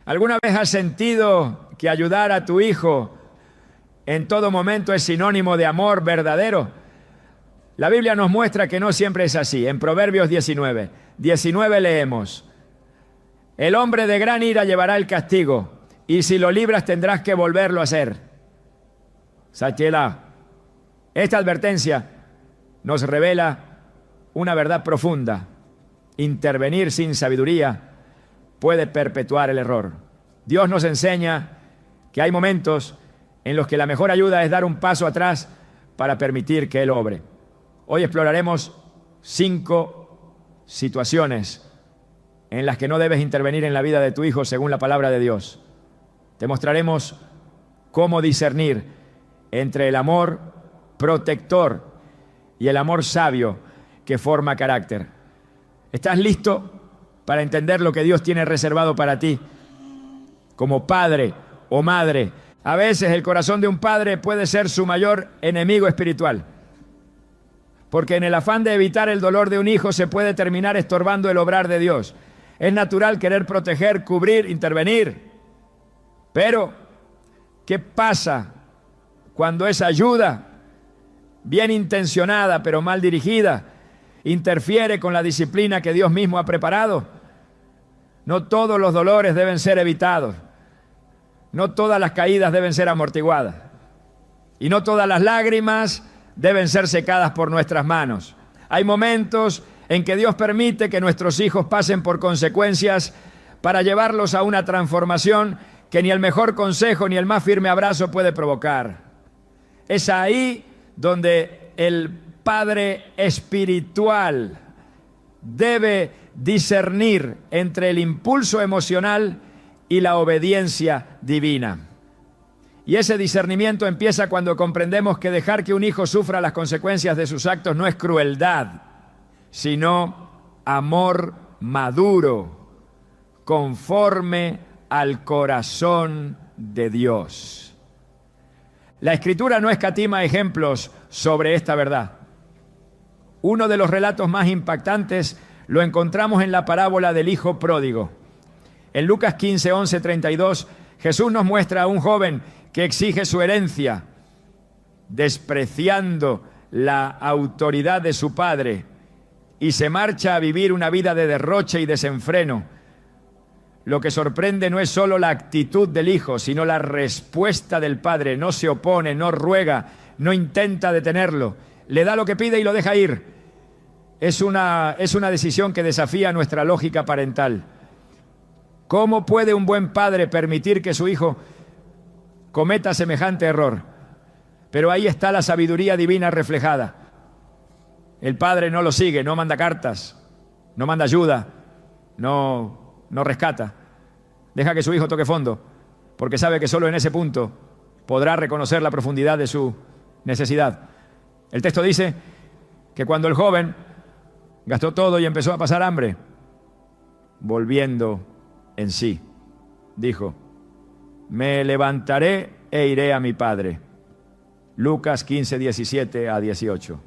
¿Alguna vez has sentido que ayudar a tu hijo en todo momento es sinónimo de amor verdadero? La Biblia nos muestra que no siempre es así. En Proverbios 19 leemos: el hombre de gran ira llevará el castigo, y si lo libras tendrás que volverlo a hacer. Sachela. Esta advertencia nos revela una verdad profunda. Intervenir sin sabiduría puede perpetuar el error. Dios nos enseña que hay momentos en los que la mejor ayuda es dar un paso atrás para permitir que Él obre. Hoy exploraremos 5 situaciones en las que no debes intervenir en la vida de tu hijo según la palabra de Dios. Te mostraremos cómo discernir entre el amor protector y el amor sabio que forma carácter. ¿Estás listo para entender lo que Dios tiene reservado para ti como padre o madre? A veces el corazón de un padre puede ser su mayor enemigo espiritual, porque en el afán de evitar el dolor de un hijo se puede terminar estorbando el obrar de Dios. Es natural querer proteger, cubrir, intervenir. Pero, ¿qué pasa cuando esa ayuda, bien intencionada pero mal dirigida, interfiere con la disciplina que Dios mismo ha preparado? No todos los dolores deben ser evitados. No todas las caídas deben ser amortiguadas. Y no todas las lágrimas deben ser secadas por nuestras manos. Hay momentos en que Dios permite que nuestros hijos pasen por consecuencias para llevarlos a una transformación que ni el mejor consejo ni el más firme abrazo puede provocar. Es ahí donde el padre espiritual debe discernir entre el impulso emocional y la obediencia divina. Y ese discernimiento empieza cuando comprendemos que dejar que un hijo sufra las consecuencias de sus actos no es crueldad, sino amor maduro, conforme al corazón de Dios. La Escritura no escatima ejemplos sobre esta verdad. Uno de los relatos más impactantes lo encontramos en la parábola del hijo pródigo. En Lucas 15, 11, 32, Jesús nos muestra a un joven que exige su herencia, despreciando la autoridad de su padre, y se marcha a vivir una vida de derroche y desenfreno. Lo que sorprende no es solo la actitud del hijo, sino la respuesta del padre. No se opone, no ruega, no intenta detenerlo. Le da lo que pide y lo deja ir. Es una decisión que desafía nuestra lógica parental. ¿Cómo puede un buen padre permitir que su hijo cometa semejante error? Pero ahí está la sabiduría divina reflejada. El padre no lo sigue, no manda cartas, no manda ayuda, no rescata. Deja que su hijo toque fondo, porque sabe que solo en ese punto podrá reconocer la profundidad de su necesidad. El texto dice que cuando el joven gastó todo y empezó a pasar hambre, volviendo en sí, dijo: me levantaré e iré a mi padre. Lucas 15, 17 a 18.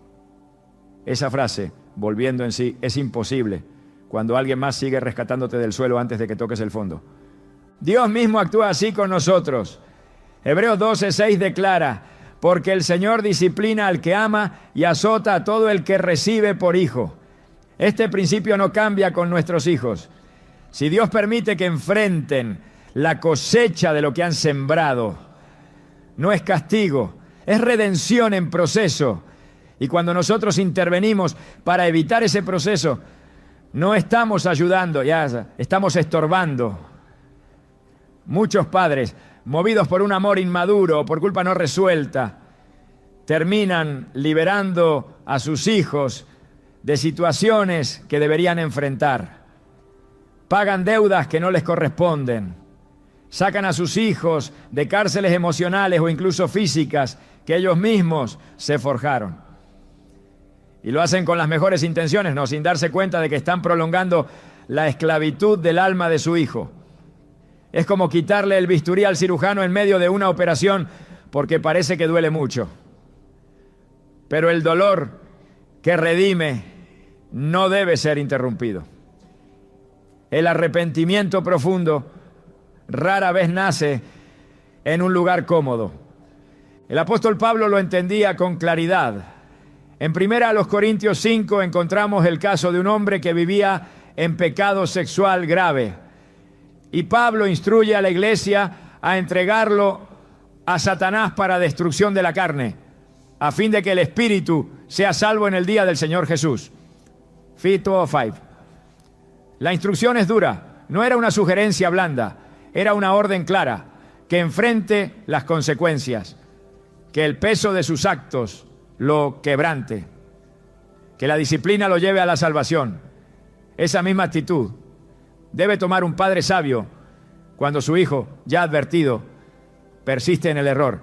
Esa frase, volviendo en sí, es imposible cuando alguien más sigue rescatándote del suelo antes de que toques el fondo. Dios mismo actúa así con nosotros. Hebreos 12, 6 declara: porque el Señor disciplina al que ama y azota a todo el que recibe por hijo. Este principio no cambia con nuestros hijos. Si Dios permite que enfrenten la cosecha de lo que han sembrado, no es castigo, es redención en proceso. Y cuando nosotros intervenimos para evitar ese proceso, no estamos ayudando, ya estamos estorbando. Muchos padres, movidos por un amor inmaduro o por culpa no resuelta, terminan liberando a sus hijos de situaciones que deberían enfrentar. Pagan deudas que no les corresponden. Sacan a sus hijos de cárceles emocionales o incluso físicas que ellos mismos se forjaron. Y lo hacen con las mejores intenciones, no, sin darse cuenta de que están prolongando la esclavitud del alma de su hijo. Es como quitarle el bisturí al cirujano en medio de una operación porque parece que duele mucho. Pero el dolor que redime no debe ser interrumpido. El arrepentimiento profundo rara vez nace en un lugar cómodo. El apóstol Pablo lo entendía con claridad. En 1 Corintios 5 encontramos el caso de un hombre que vivía en pecado sexual grave. Y Pablo instruye a la iglesia a entregarlo a Satanás para destrucción de la carne, a fin de que el espíritu sea salvo en el día del Señor Jesús. Phil 2:5. La instrucción es dura, no era una sugerencia blanda, era una orden clara, que enfrente las consecuencias, que el peso de sus actos lo quebrante, que la disciplina lo lleve a la salvación. Esa misma actitud debe tomar un padre sabio cuando su hijo, ya advertido, persiste en el error.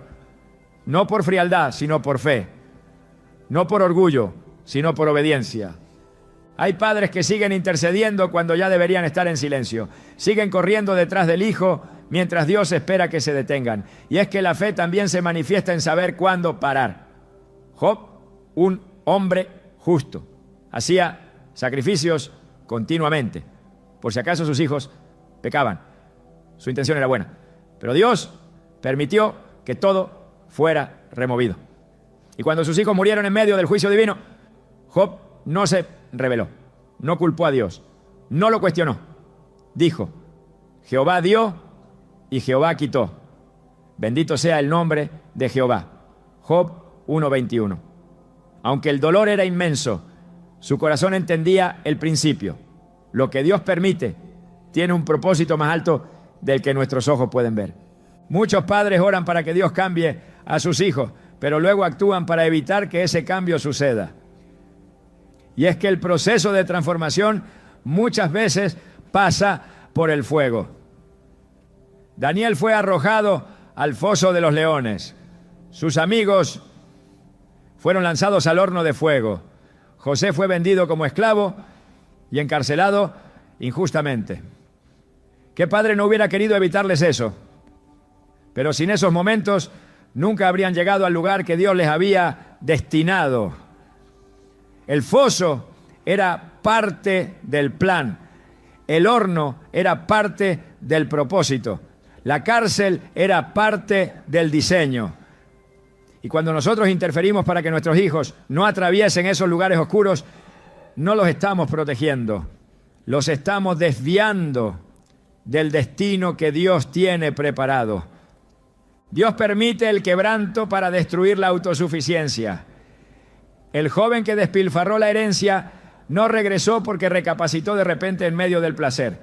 No por frialdad, sino por fe. No por orgullo, sino por obediencia. Hay padres que siguen intercediendo cuando ya deberían estar en silencio. Siguen corriendo detrás del hijo mientras Dios espera que se detengan. Y es que la fe también se manifiesta en saber cuándo parar. Job, un hombre justo, hacía sacrificios continuamente, por si acaso sus hijos pecaban. Su intención era buena, pero Dios permitió que todo fuera removido. Y cuando sus hijos murieron en medio del juicio divino, Job no se rebeló, no culpó a Dios, no lo cuestionó. Dijo: Jehová dio y Jehová quitó. Bendito sea el nombre de Jehová. Job 1:21. Aunque el dolor era inmenso, su corazón entendía el principio. Lo que Dios permite tiene un propósito más alto del que nuestros ojos pueden ver. Muchos padres oran para que Dios cambie a sus hijos, pero luego actúan para evitar que ese cambio suceda. Y es que el proceso de transformación muchas veces pasa por el fuego. Daniel fue arrojado al foso de los leones. Sus amigos fueron lanzados al horno de fuego. José fue vendido como esclavo y encarcelado injustamente. ¿Qué padre no hubiera querido evitarles eso? Pero sin esos momentos nunca habrían llegado al lugar que Dios les había destinado. El foso era parte del plan. El horno era parte del propósito. La cárcel era parte del diseño. Y cuando nosotros interferimos para que nuestros hijos no atraviesen esos lugares oscuros, no los estamos protegiendo. Los estamos desviando del destino que Dios tiene preparado. Dios permite el quebranto para destruir la autosuficiencia. El joven que despilfarró la herencia no regresó porque recapacitó de repente en medio del placer.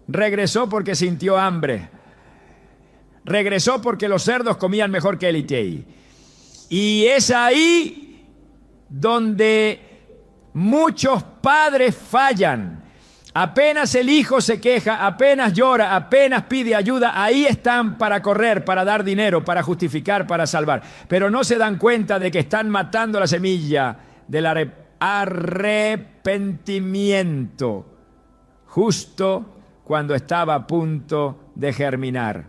Regresó porque sintió hambre. Regresó porque los cerdos comían mejor que él. Y es ahí donde muchos padres fallan. Apenas el hijo se queja, apenas llora, apenas pide ayuda, ahí están para correr, para dar dinero, para justificar, para salvar. Pero no se dan cuenta de que están matando la semilla del arrepentimiento justo cuando estaba a punto de germinar.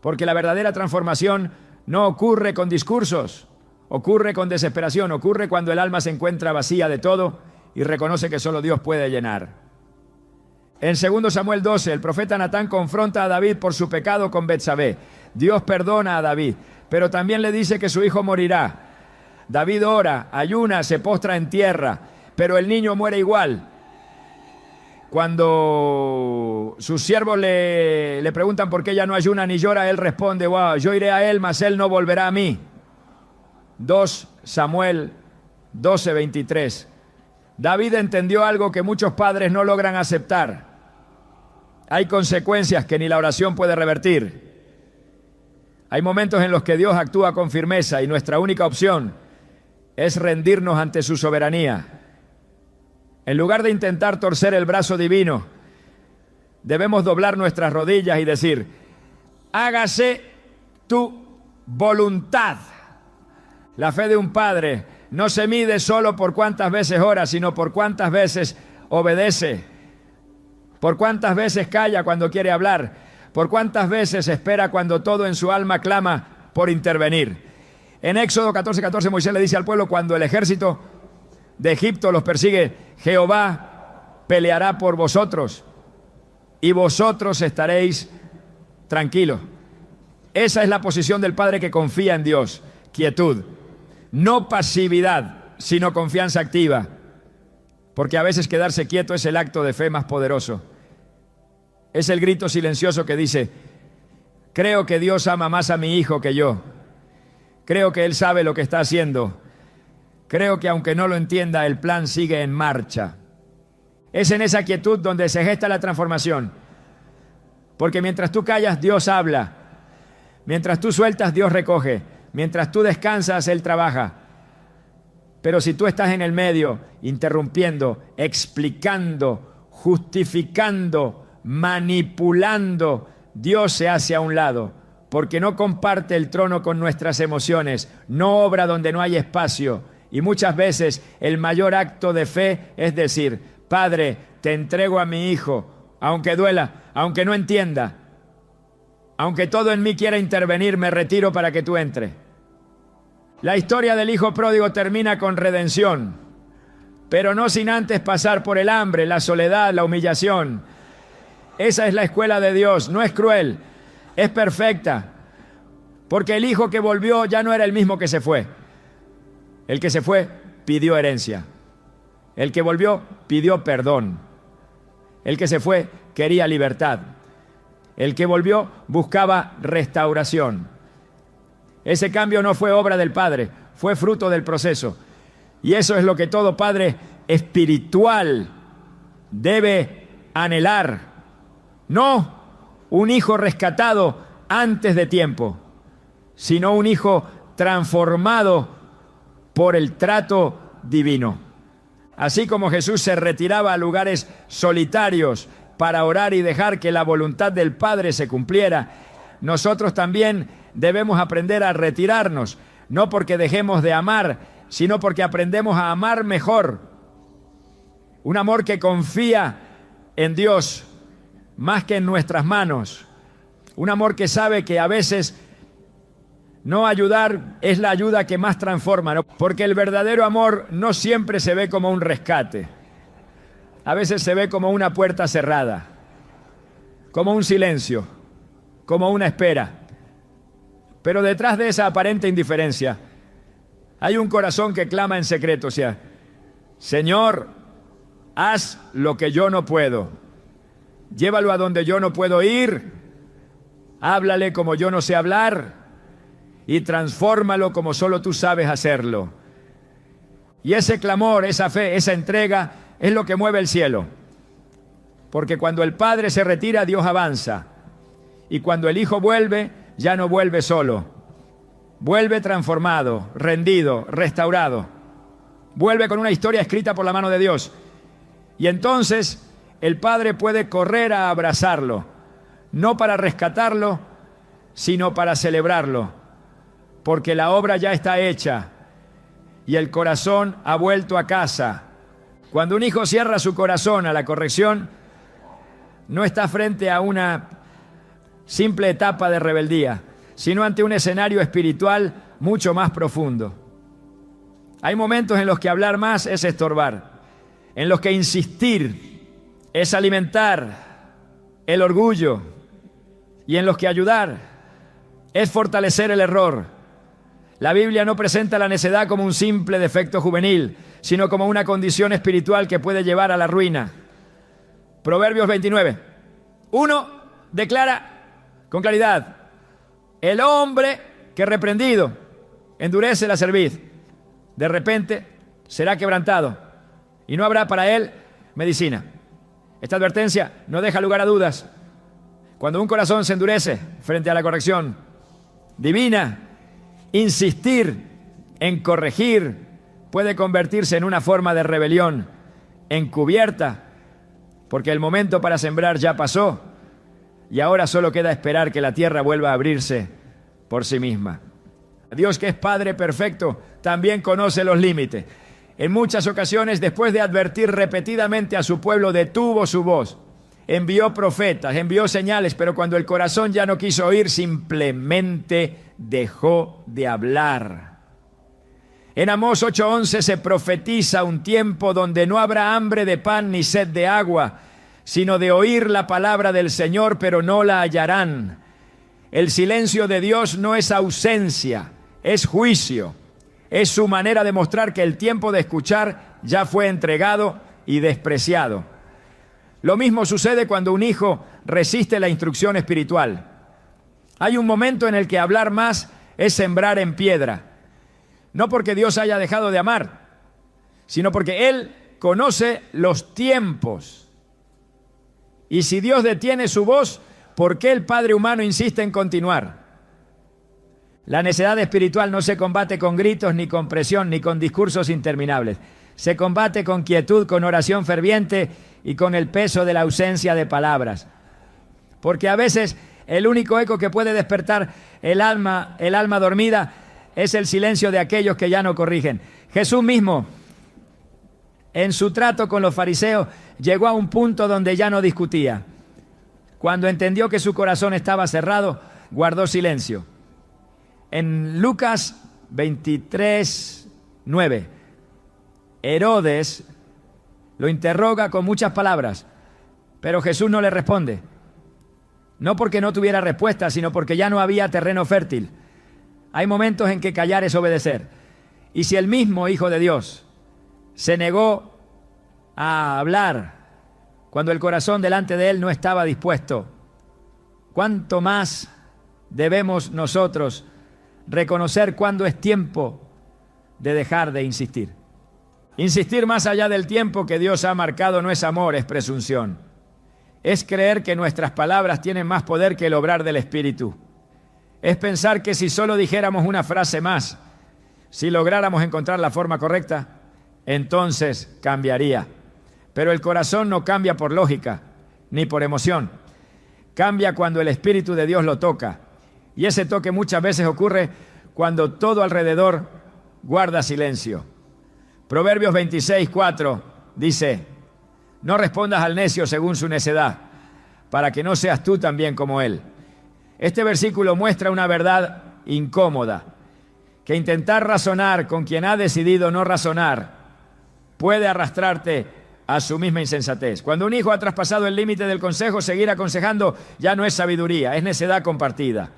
Porque la verdadera transformación no ocurre con discursos, ocurre con desesperación, ocurre cuando el alma se encuentra vacía de todo y reconoce que solo Dios puede llenar. En 2 Samuel 12, el profeta Natán confronta a David por su pecado con Betsabé. Dios perdona a David, pero también le dice que su hijo morirá. David ora, ayuna, se postra en tierra, pero el niño muere igual. Cuando sus siervos le preguntan por qué ella no ayuna ni llora, él responde: wow, yo iré a él, mas él no volverá a mí. 2 Samuel 12:23. David entendió algo que muchos padres no logran aceptar. Hay consecuencias que ni la oración puede revertir. Hay momentos en los que Dios actúa con firmeza y nuestra única opción es rendirnos ante su soberanía. En lugar de intentar torcer el brazo divino, debemos doblar nuestras rodillas y decir: hágase tu voluntad. La fe de un padre no se mide solo por cuántas veces ora, sino por cuántas veces obedece, por cuántas veces calla cuando quiere hablar, por cuántas veces espera cuando todo en su alma clama por intervenir. En Éxodo 14:14 Moisés le dice al pueblo: cuando el ejército de Egipto los persigue, Jehová peleará por vosotros y vosotros estaréis tranquilo. Esa es la posición del padre que confía en Dios, quietud. No pasividad, sino confianza activa. Porque a veces quedarse quieto es el acto de fe más poderoso. Es el grito silencioso que dice: creo que Dios ama más a mi hijo que yo. Creo que Él sabe lo que está haciendo. Creo que aunque no lo entienda, el plan sigue en marcha. Es en esa quietud donde se gesta la transformación. Porque mientras tú callas, Dios habla. Mientras tú sueltas, Dios recoge. Mientras tú descansas, Él trabaja. Pero si tú estás en el medio, interrumpiendo, explicando, justificando, manipulando, Dios se hace a un lado, porque no comparte el trono con nuestras emociones, no obra donde no hay espacio. Y muchas veces el mayor acto de fe es decir: Padre, te entrego a mi hijo, aunque duela, aunque no entienda, aunque todo en mí quiera intervenir, me retiro para que tú entres. La historia del hijo pródigo termina con redención, pero no sin antes pasar por el hambre, la soledad, la humillación. Esa es la escuela de Dios, no es cruel, es perfecta, porque el hijo que volvió ya no era el mismo que se fue. El que se fue pidió herencia, el que volvió pidió perdón, el que se fue quería libertad, el que volvió buscaba restauración. Ese cambio no fue obra del Padre, fue fruto del proceso. Y eso es lo que todo padre espiritual debe anhelar. No un hijo rescatado antes de tiempo, sino un hijo transformado por el trato divino. Así como Jesús se retiraba a lugares solitarios para orar y dejar que la voluntad del Padre se cumpliera, nosotros también debemos aprender a retirarnos, no porque dejemos de amar, sino porque aprendemos a amar mejor. Un amor que confía en Dios más que en nuestras manos. Un amor que sabe que a veces no ayudar es la ayuda que más transforma, ¿no? Porque el verdadero amor no siempre se ve como un rescate. A veces se ve como una puerta cerrada, como un silencio, como una espera. Pero detrás de esa aparente indiferencia hay un corazón que clama en secreto, o sea: Señor, haz lo que yo no puedo. Llévalo a donde yo no puedo ir. Háblale como yo no sé hablar. Y transfórmalo como solo tú sabes hacerlo. Y ese clamor, esa fe, esa entrega es lo que mueve el cielo. Porque cuando el Padre se retira, Dios avanza. Y cuando el Hijo vuelve, ya no vuelve solo. Vuelve transformado, rendido, restaurado. Vuelve con una historia escrita por la mano de Dios. Y entonces el Padre puede correr a abrazarlo, no para rescatarlo, sino para celebrarlo, porque la obra ya está hecha y el corazón ha vuelto a casa. Cuando un hijo cierra su corazón a la corrección, no está frente a una simple etapa de rebeldía, sino ante un escenario espiritual mucho más profundo. Hay momentos en los que hablar más es estorbar, en los que insistir es alimentar el orgullo y en los que ayudar es fortalecer el error. La Biblia no presenta la necedad como un simple defecto juvenil, sino como una condición espiritual que puede llevar a la ruina. Proverbios 29. 1 declara con claridad: el hombre que reprendido endurece la cerviz, de repente será quebrantado y no habrá para él medicina. Esta advertencia no deja lugar a dudas. Cuando un corazón se endurece frente a la corrección divina, insistir en corregir puede convertirse en una forma de rebelión encubierta, porque el momento para sembrar ya pasó y ahora solo queda esperar que la tierra vuelva a abrirse por sí misma. Dios, que es Padre perfecto, también conoce los límites. En muchas ocasiones, después de advertir repetidamente a su pueblo, detuvo su voz, envió profetas, envió señales, pero cuando el corazón ya no quiso oír, simplemente dejó de hablar. En Amós 8:11 se profetiza un tiempo donde no habrá hambre de pan ni sed de agua, sino de oír la palabra del Señor, pero no la hallarán. El silencio de Dios no es ausencia, es juicio. Es su manera de mostrar que el tiempo de escuchar ya fue entregado y despreciado. Lo mismo sucede cuando un hijo resiste la instrucción espiritual. Hay un momento en el que hablar más es sembrar en piedra. No porque Dios haya dejado de amar, sino porque Él conoce los tiempos. Y si Dios detiene su voz, ¿por qué el Padre humano insiste en continuar? La necedad espiritual no se combate con gritos, ni con presión, ni con discursos interminables. Se combate con quietud, con oración ferviente y con el peso de la ausencia de palabras. Porque a veces el único eco que puede despertar el alma dormida es el silencio de aquellos que ya no corrigen. Jesús mismo, en su trato con los fariseos, llegó a un punto donde ya no discutía. Cuando entendió que su corazón estaba cerrado, guardó silencio. En Lucas 23:9, Herodes lo interroga con muchas palabras, pero Jesús no le responde. No porque no tuviera respuesta, sino porque ya no había terreno fértil. Hay momentos en que callar es obedecer. Y si el mismo Hijo de Dios se negó a hablar cuando el corazón delante de Él no estaba dispuesto, ¿cuánto más debemos nosotros reconocer cuándo es tiempo de dejar de insistir? Insistir más allá del tiempo que Dios ha marcado no es amor, es presunción. Es creer que nuestras palabras tienen más poder que el obrar del Espíritu. Es pensar que si solo dijéramos una frase más, si lográramos encontrar la forma correcta, entonces cambiaría. Pero el corazón no cambia por lógica, ni por emoción. Cambia cuando el Espíritu de Dios lo toca. Y ese toque muchas veces ocurre cuando todo alrededor guarda silencio. Proverbios 26:4 dice: no respondas al necio según su necedad, para que no seas tú también como él. Este versículo muestra una verdad incómoda, que intentar razonar con quien ha decidido no razonar puede arrastrarte a su misma insensatez. Cuando un hijo ha traspasado el límite del consejo, seguir aconsejando ya no es sabiduría, es necedad compartida.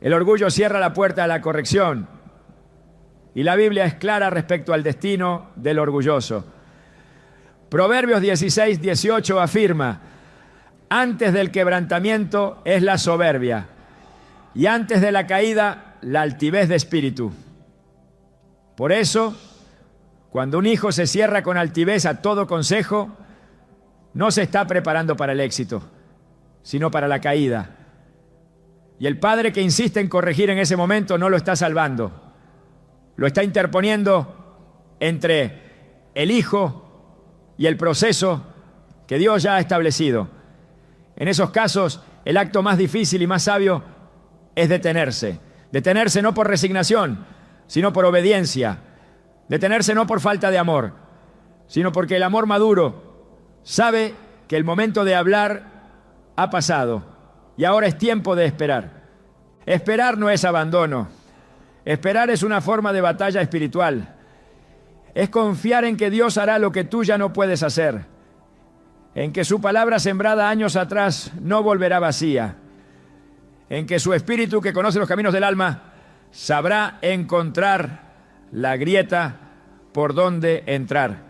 El orgullo cierra la puerta a la corrección, y la Biblia es clara respecto al destino del orgulloso. Proverbios 16:18 afirma: antes del quebrantamiento es la soberbia, y antes de la caída la altivez de espíritu. Por eso, cuando un hijo se cierra con altivez a todo consejo, no se está preparando para el éxito, sino para la caída. Y el padre que insiste en corregir en ese momento no lo está salvando, lo está interponiendo entre el hijo y el proceso que Dios ya ha establecido. En esos casos, el acto más difícil y más sabio es detenerse. Detenerse no por resignación, sino por obediencia. Detenerse no por falta de amor, sino porque el amor maduro sabe que el momento de hablar ha pasado y ahora es tiempo de esperar. Esperar no es abandono. Esperar es una forma de batalla espiritual. Es confiar en que Dios hará lo que tú ya no puedes hacer, en que su palabra sembrada años atrás no volverá vacía, en que su Espíritu, que conoce los caminos del alma, sabrá encontrar la grieta por donde entrar.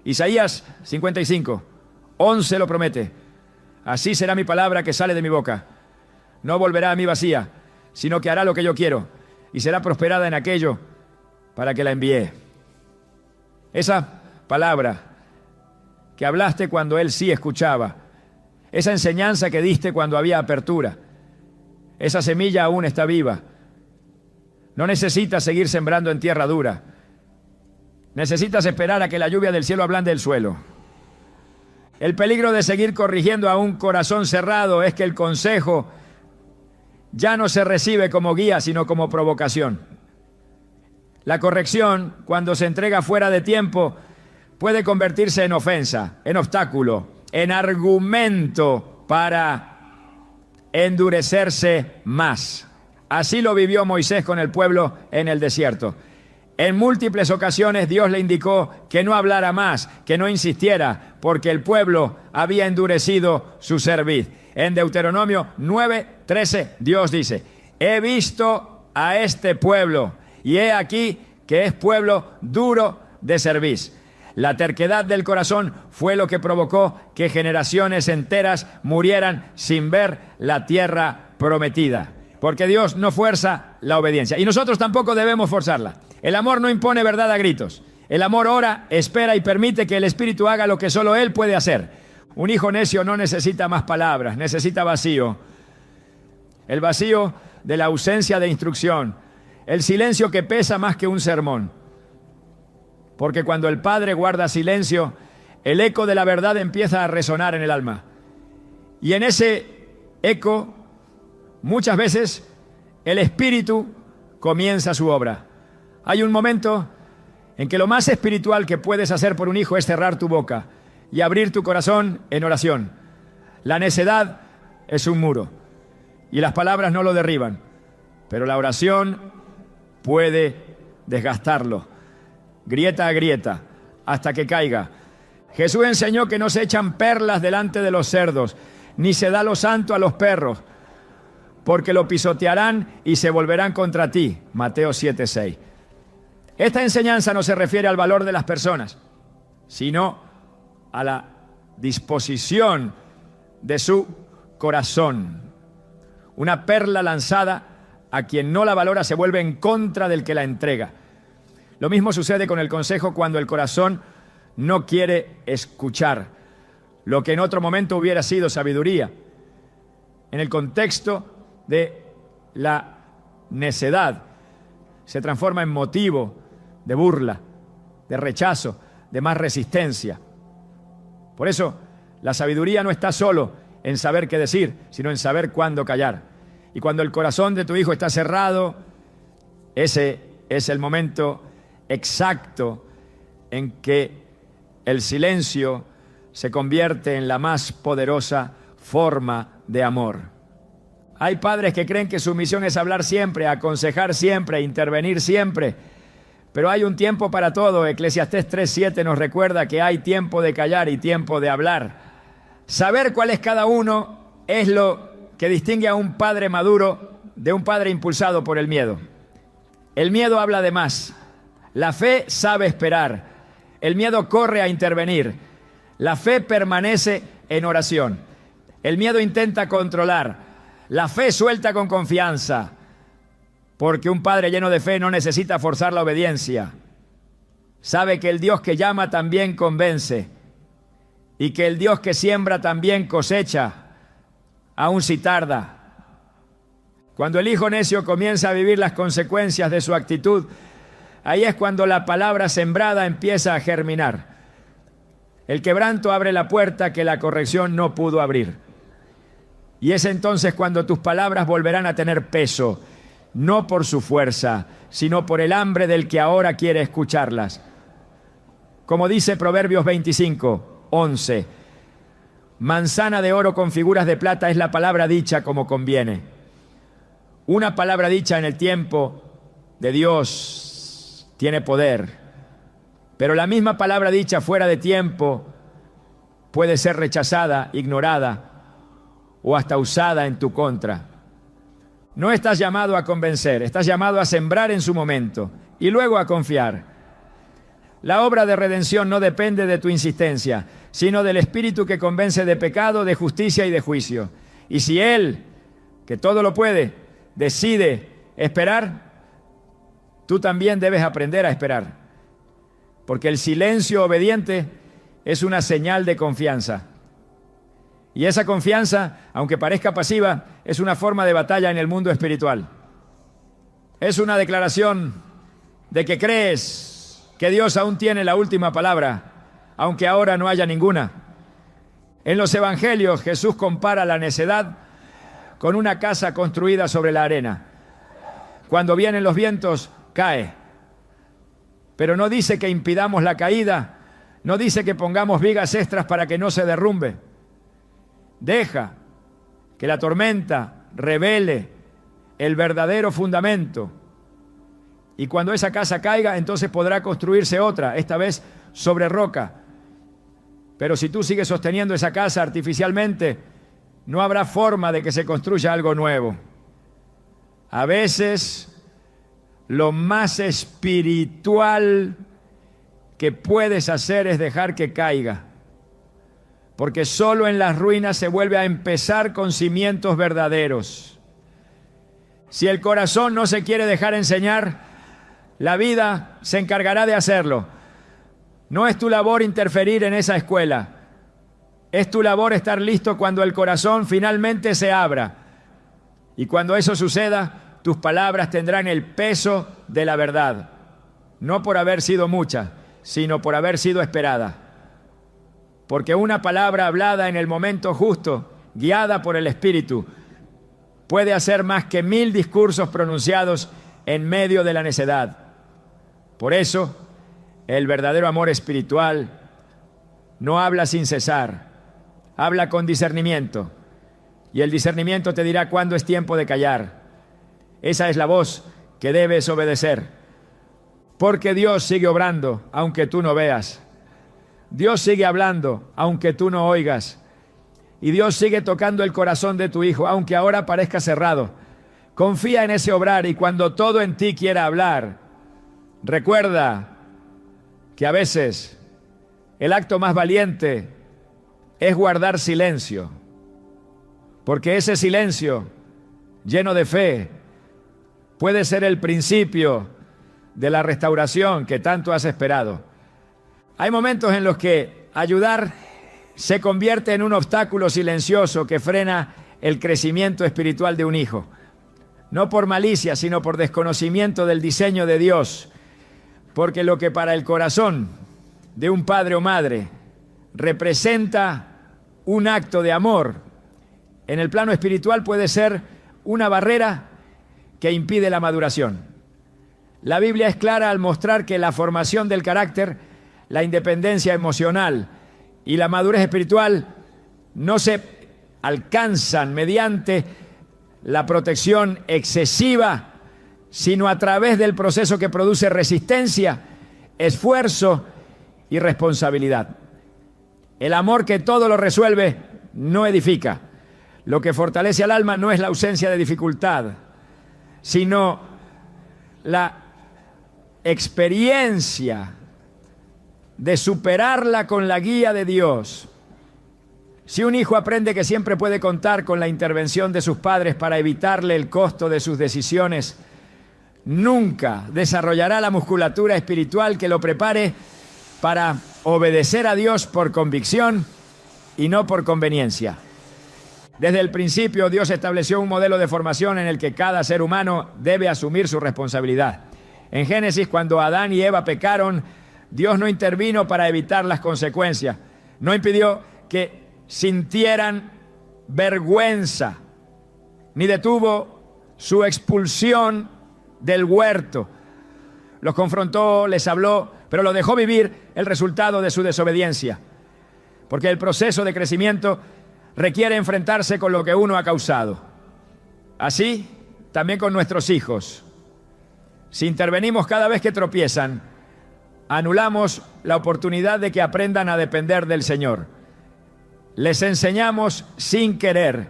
Isaías 55:11 lo promete: así será mi palabra que sale de mi boca. No volverá a mí vacía, sino que hará lo que yo quiero, y será prosperada en aquello para que la envié. Esa palabra que hablaste cuando Él sí escuchaba, esa enseñanza que diste cuando había apertura, esa semilla aún está viva. No necesitas seguir sembrando en tierra dura. Necesitas esperar a que la lluvia del cielo ablande el suelo. El peligro de seguir corrigiendo a un corazón cerrado es que el consejo ya no se recibe como guía, sino como provocación. La corrección, cuando se entrega fuera de tiempo, puede convertirse en ofensa, en obstáculo, en argumento para endurecerse más. Así lo vivió Moisés con el pueblo en el desierto. En múltiples ocasiones Dios le indicó que no hablara más, que no insistiera, porque el pueblo había endurecido su cerviz. En Deuteronomio 9:13 Dios dice: he visto a este pueblo, y he aquí que es pueblo duro de cerviz. La terquedad del corazón fue lo que provocó que generaciones enteras murieran sin ver la tierra prometida. Porque Dios no fuerza la obediencia, y nosotros tampoco debemos forzarla. El amor no impone verdad a gritos. El amor ora, espera y permite que el Espíritu haga lo que solo Él puede hacer. Un hijo necio no necesita más palabras, necesita vacío. El vacío de la ausencia de instrucción. El silencio que pesa más que un sermón. Porque cuando el Padre guarda silencio, el eco de la verdad empieza a resonar en el alma. Y en ese eco, muchas veces, el Espíritu comienza su obra. Hay un momento en que lo más espiritual que puedes hacer por un hijo es cerrar tu boca y abrir tu corazón en oración. La necedad es un muro y las palabras no lo derriban, pero la oración puede desgastarlo, grieta a grieta, hasta que caiga. Jesús enseñó que no se echan perlas delante de los cerdos, ni se da lo santo a los perros, porque lo pisotearán y se volverán contra ti. Mateo 7:6. Esta enseñanza no se refiere al valor de las personas, sino a la disposición de su corazón. Una perla lanzada a quien no la valora se vuelve en contra del que la entrega. Lo mismo sucede con el consejo cuando el corazón no quiere escuchar lo que en otro momento hubiera sido sabiduría. En el contexto de la necedad se transforma en motivo de burla, de rechazo, de más resistencia. Por eso, la sabiduría no está solo en saber qué decir, sino en saber cuándo callar. Y cuando el corazón de tu hijo está cerrado, ese es el momento exacto en que el silencio se convierte en la más poderosa forma de amor. Hay padres que creen que su misión es hablar siempre, aconsejar siempre, intervenir siempre. Pero hay un tiempo para todo. Eclesiastés 3:7 nos recuerda que hay tiempo de callar y tiempo de hablar. Saber cuál es cada uno es lo que distingue a un padre maduro de un padre impulsado por el miedo. El miedo habla de más. La fe sabe esperar. El miedo corre a intervenir. La fe permanece en oración. El miedo intenta controlar. La fe suelta con confianza. Porque un padre lleno de fe no necesita forzar la obediencia. Sabe que el Dios que llama también convence. Y que el Dios que siembra también cosecha, aun si tarda. Cuando el hijo necio comienza a vivir las consecuencias de su actitud, ahí es cuando la palabra sembrada empieza a germinar. El quebranto abre la puerta que la corrección no pudo abrir. Y es entonces cuando tus palabras volverán a tener peso, no por su fuerza, sino por el hambre del que ahora quiere escucharlas. Como dice Proverbios 25:11, manzana de oro con figuras de plata es la palabra dicha como conviene. Una palabra dicha en el tiempo de Dios tiene poder, pero la misma palabra dicha fuera de tiempo puede ser rechazada, ignorada o hasta usada en tu contra. No estás llamado a convencer, estás llamado a sembrar en su momento y luego a confiar. La obra de redención no depende de tu insistencia, sino del Espíritu que convence de pecado, de justicia y de juicio. Y si Él, que todo lo puede, decide esperar, tú también debes aprender a esperar. Porque el silencio obediente es una señal de confianza. Y esa confianza, aunque parezca pasiva, es una forma de batalla en el mundo espiritual. Es una declaración de que crees que Dios aún tiene la última palabra, aunque ahora no haya ninguna. En los evangelios Jesús compara la necedad con una casa construida sobre la arena. Cuando vienen los vientos, cae. Pero no dice que impidamos la caída, no dice que pongamos vigas extras para que no se derrumbe. Deja que la tormenta revele el verdadero fundamento. Y cuando esa casa caiga, entonces podrá construirse otra, esta vez sobre roca. Pero si tú sigues sosteniendo esa casa artificialmente, no habrá forma de que se construya algo nuevo. A veces lo más espiritual que puedes hacer es dejar que caiga, porque solo en las ruinas se vuelve a empezar con cimientos verdaderos. Si el corazón no se quiere dejar enseñar, la vida se encargará de hacerlo. No es tu labor interferir en esa escuela. Es tu labor estar listo cuando el corazón finalmente se abra. Y cuando eso suceda, tus palabras tendrán el peso de la verdad. No por haber sido muchas, sino por haber sido esperada. Porque una palabra hablada en el momento justo, guiada por el Espíritu, puede hacer más que 1000 discursos pronunciados en medio de la necedad. Por eso, el verdadero amor espiritual no habla sin cesar, habla con discernimiento. Y el discernimiento te dirá cuándo es tiempo de callar. Esa es la voz que debes obedecer. Porque Dios sigue obrando, aunque tú no veas. Dios sigue hablando, aunque tú no oigas. Y Dios sigue tocando el corazón de tu hijo, aunque ahora parezca cerrado. Confía en ese obrar y cuando todo en ti quiera hablar, recuerda que a veces el acto más valiente es guardar silencio. Porque ese silencio, lleno de fe, puede ser el principio de la restauración que tanto has esperado. Hay momentos en los que ayudar se convierte en un obstáculo silencioso que frena el crecimiento espiritual de un hijo. No por malicia, sino por desconocimiento del diseño de Dios. Porque lo que para el corazón de un padre o madre representa un acto de amor, en el plano espiritual puede ser una barrera que impide la maduración. La Biblia es clara al mostrar que la formación del carácter, la independencia emocional y la madurez espiritual no se alcanzan mediante la protección excesiva, sino a través del proceso que produce resistencia, esfuerzo y responsabilidad. El amor que todo lo resuelve no edifica. Lo que fortalece al alma no es la ausencia de dificultad, sino la experiencia de superarla con la guía de Dios. Si un hijo aprende que siempre puede contar con la intervención de sus padres para evitarle el costo de sus decisiones, nunca desarrollará la musculatura espiritual que lo prepare para obedecer a Dios por convicción y no por conveniencia. Desde el principio, Dios estableció un modelo de formación en el que cada ser humano debe asumir su responsabilidad. En Génesis, cuando Adán y Eva pecaron, Dios no intervino para evitar las consecuencias. No impidió que sintieran vergüenza, ni detuvo su expulsión del huerto. Los confrontó, les habló, pero lo dejó vivir el resultado de su desobediencia. Porque el proceso de crecimiento requiere enfrentarse con lo que uno ha causado. Así, también con nuestros hijos. Si intervenimos cada vez que tropiezan, anulamos la oportunidad de que aprendan a depender del Señor. Les enseñamos sin querer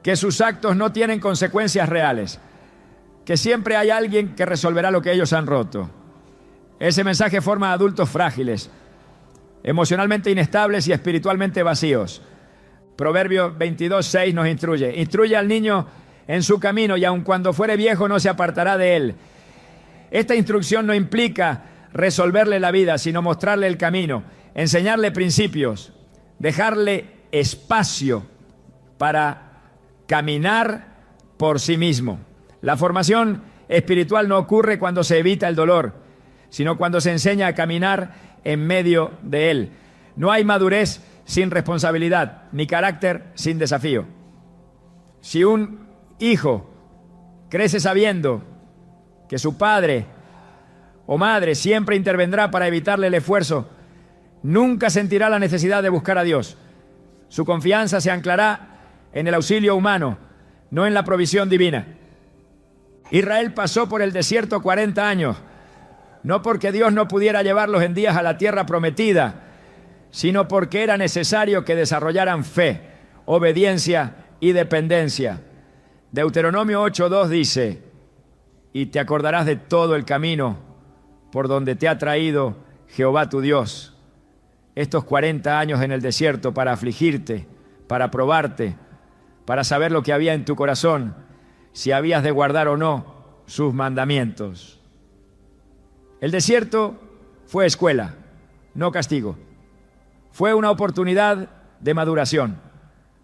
que sus actos no tienen consecuencias reales, que siempre hay alguien que resolverá lo que ellos han roto. Ese mensaje forma adultos frágiles, emocionalmente inestables y espiritualmente vacíos. Proverbios 22:6 nos instruye. Instruye al niño en su camino y aun cuando fuere viejo no se apartará de él. Esta instrucción no implica resolverle la vida, sino mostrarle el camino, enseñarle principios, dejarle espacio para caminar por sí mismo. La formación espiritual no ocurre cuando se evita el dolor, sino cuando se enseña a caminar en medio de él. No hay madurez sin responsabilidad, ni carácter sin desafío. Si un hijo crece sabiendo que su padre o madre siempre intervendrá para evitarle el esfuerzo, nunca sentirá la necesidad de buscar a Dios. Su confianza se anclará en el auxilio humano, no en la provisión divina. Israel pasó por el desierto 40 años, no porque Dios no pudiera llevarlos en días a la tierra prometida, sino porque era necesario que desarrollaran fe, obediencia y dependencia. Deuteronomio 8:2 dice: y te acordarás de todo el camino por donde te ha traído Jehová tu Dios, estos 40 años en el desierto, para afligirte, para probarte, para saber lo que había en tu corazón, si habías de guardar o no sus mandamientos. El desierto fue escuela, no castigo. Fue una oportunidad de maduración.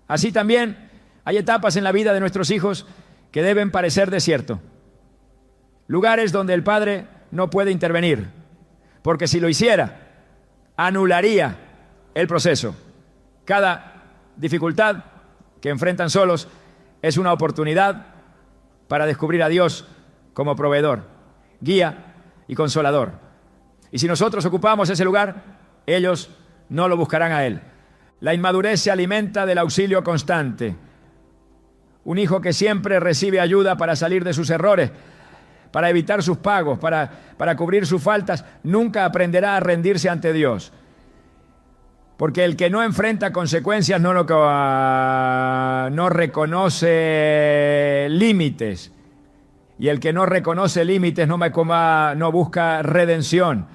Así también hay etapas en la vida de nuestros hijos que deben parecer desierto. Lugares donde el padre no puede intervenir, porque si lo hiciera, anularía el proceso. Cada dificultad que enfrentan solos es una oportunidad para descubrir a Dios como proveedor, guía y consolador. Y si nosotros ocupamos ese lugar, ellos no lo buscarán a Él. La inmadurez se alimenta del auxilio constante. Un hijo que siempre recibe ayuda para salir de sus errores, para evitar sus pagos, para cubrir sus faltas, nunca aprenderá a rendirse ante Dios. Porque el que no enfrenta consecuencias no reconoce límites. Y el que no reconoce límites no busca redención.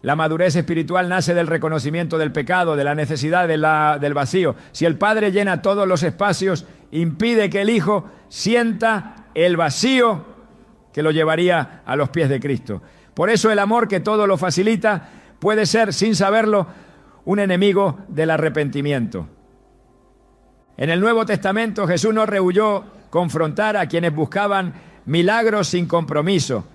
La madurez espiritual nace del reconocimiento del pecado, de la necesidad del vacío. Si el padre llena todos los espacios, impide que el hijo sienta el vacío que lo llevaría a los pies de Cristo. Por eso el amor que todo lo facilita puede ser, sin saberlo, un enemigo del arrepentimiento. En el Nuevo Testamento Jesús no rehuyó confrontar a quienes buscaban milagros sin compromiso.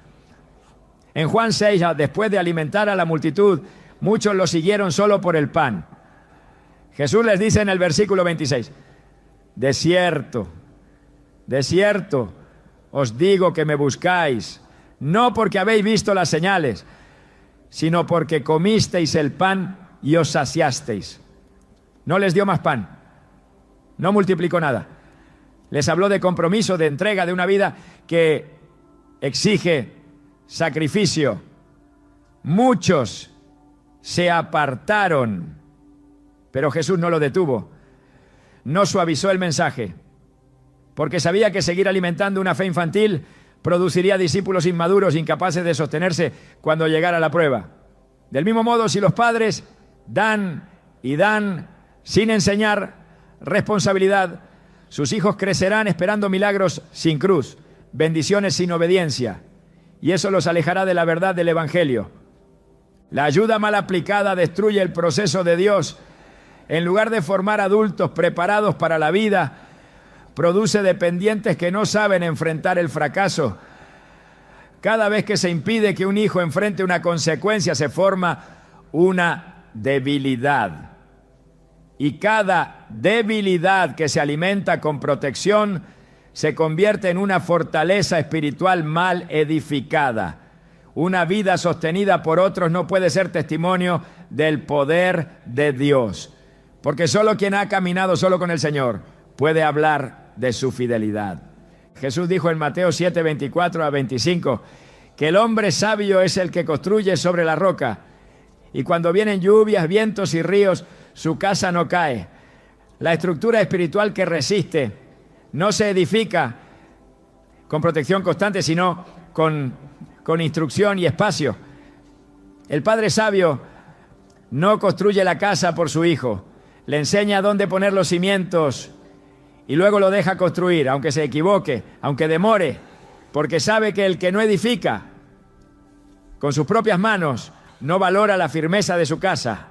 En Juan 6, después de alimentar a la multitud, muchos lo siguieron solo por el pan. Jesús les dice en el versículo 26, de cierto, os digo que me buscáis, no porque habéis visto las señales, sino porque comisteis el pan y os saciasteis. No les dio más pan, no multiplicó nada. Les habló de compromiso, de entrega, de una vida que exige sacrificio. Muchos se apartaron, pero Jesús no lo detuvo, no suavizó el mensaje, porque sabía que seguir alimentando una fe infantil produciría discípulos inmaduros, incapaces de sostenerse cuando llegara la prueba. Del mismo modo, si los padres dan y dan sin enseñar responsabilidad, sus hijos crecerán esperando milagros sin cruz, bendiciones sin obediencia, y eso los alejará de la verdad del Evangelio. La ayuda mal aplicada destruye el proceso de Dios. En lugar de formar adultos preparados para la vida, produce dependientes que no saben enfrentar el fracaso. Cada vez que se impide que un hijo enfrente una consecuencia, se forma una debilidad. Y cada debilidad que se alimenta con protección se convierte en una fortaleza espiritual mal edificada. Una vida sostenida por otros no puede ser testimonio del poder de Dios, porque solo quien ha caminado solo con el Señor puede hablar de su fidelidad. Jesús dijo en Mateo 7, 24 a 25, que el hombre sabio es el que construye sobre la roca, y cuando vienen lluvias, vientos y ríos, su casa no cae. La estructura espiritual que resiste no se edifica con protección constante, sino con instrucción y espacio. El padre sabio no construye la casa por su hijo, le enseña dónde poner los cimientos y luego lo deja construir, aunque se equivoque, aunque demore, porque sabe que el que no edifica con sus propias manos no valora la firmeza de su casa.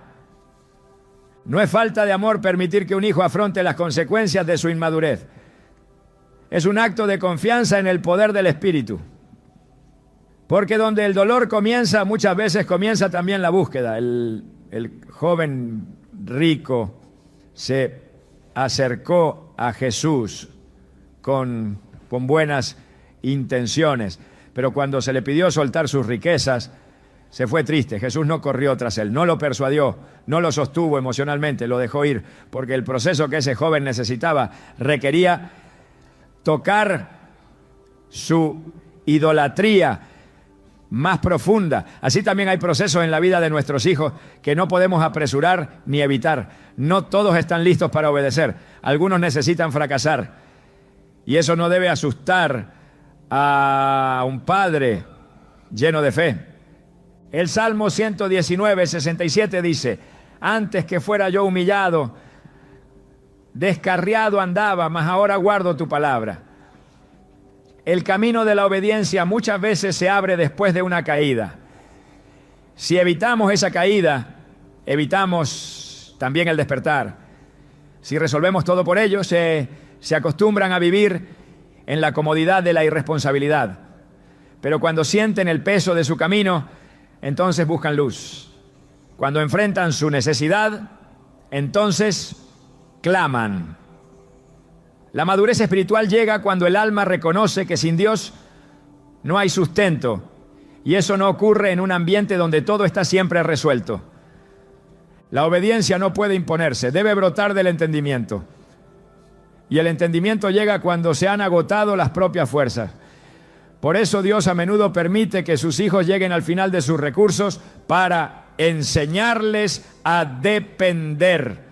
No es falta de amor permitir que un hijo afronte las consecuencias de su inmadurez. Es un acto de confianza en el poder del Espíritu. Porque donde el dolor comienza, muchas veces comienza también la búsqueda. El joven rico se acercó a Jesús con buenas intenciones, pero cuando se le pidió soltar sus riquezas, se fue triste. Jesús no corrió tras él, no lo persuadió, no lo sostuvo emocionalmente, lo dejó ir, porque el proceso que ese joven necesitaba requería tocar su idolatría más profunda. Así también hay procesos en la vida de nuestros hijos que no podemos apresurar ni evitar. No todos están listos para obedecer. Algunos necesitan fracasar Y eso no debe asustar a un padre lleno de fe. El Salmo 119, 67 dice: antes que fuera yo humillado, descarriado andaba, mas ahora guardo tu palabra. El camino de la obediencia muchas veces se abre después de una caída. Si evitamos esa caída, evitamos también el despertar. Si resolvemos todo por ello, se acostumbran a vivir en la comodidad de la irresponsabilidad. Pero cuando sienten el peso de su camino, entonces buscan luz. Cuando enfrentan su necesidad, entonces claman. La madurez espiritual llega cuando el alma reconoce que sin Dios no hay sustento, y eso no ocurre en un ambiente donde todo está siempre resuelto. La obediencia no puede imponerse, debe brotar del entendimiento. Y el entendimiento llega cuando se han agotado las propias fuerzas. Por eso Dios a menudo permite que sus hijos lleguen al final de sus recursos para enseñarles a depender.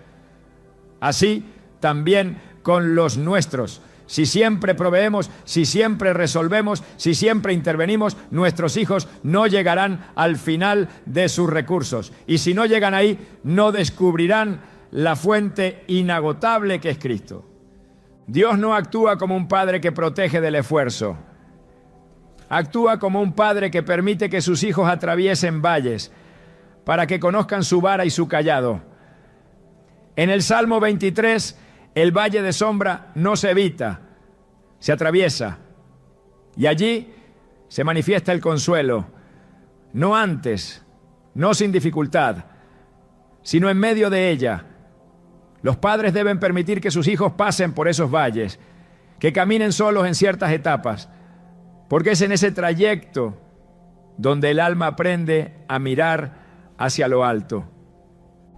Así también con los nuestros. Si siempre proveemos, si siempre resolvemos, si siempre intervenimos, nuestros hijos no llegarán al final de sus recursos. Y si no llegan ahí, no descubrirán la fuente inagotable que es Cristo. Dios no actúa como un padre que protege del esfuerzo. Actúa como un padre que permite que sus hijos atraviesen valles para que conozcan su vara y su cayado. En el Salmo 23, el valle de sombra no se evita, se atraviesa. Y allí se manifiesta el consuelo, no antes, no sin dificultad, sino en medio de ella. Los padres deben permitir que sus hijos pasen por esos valles, que caminen solos en ciertas etapas, porque es en ese trayecto donde el alma aprende a mirar hacia lo alto.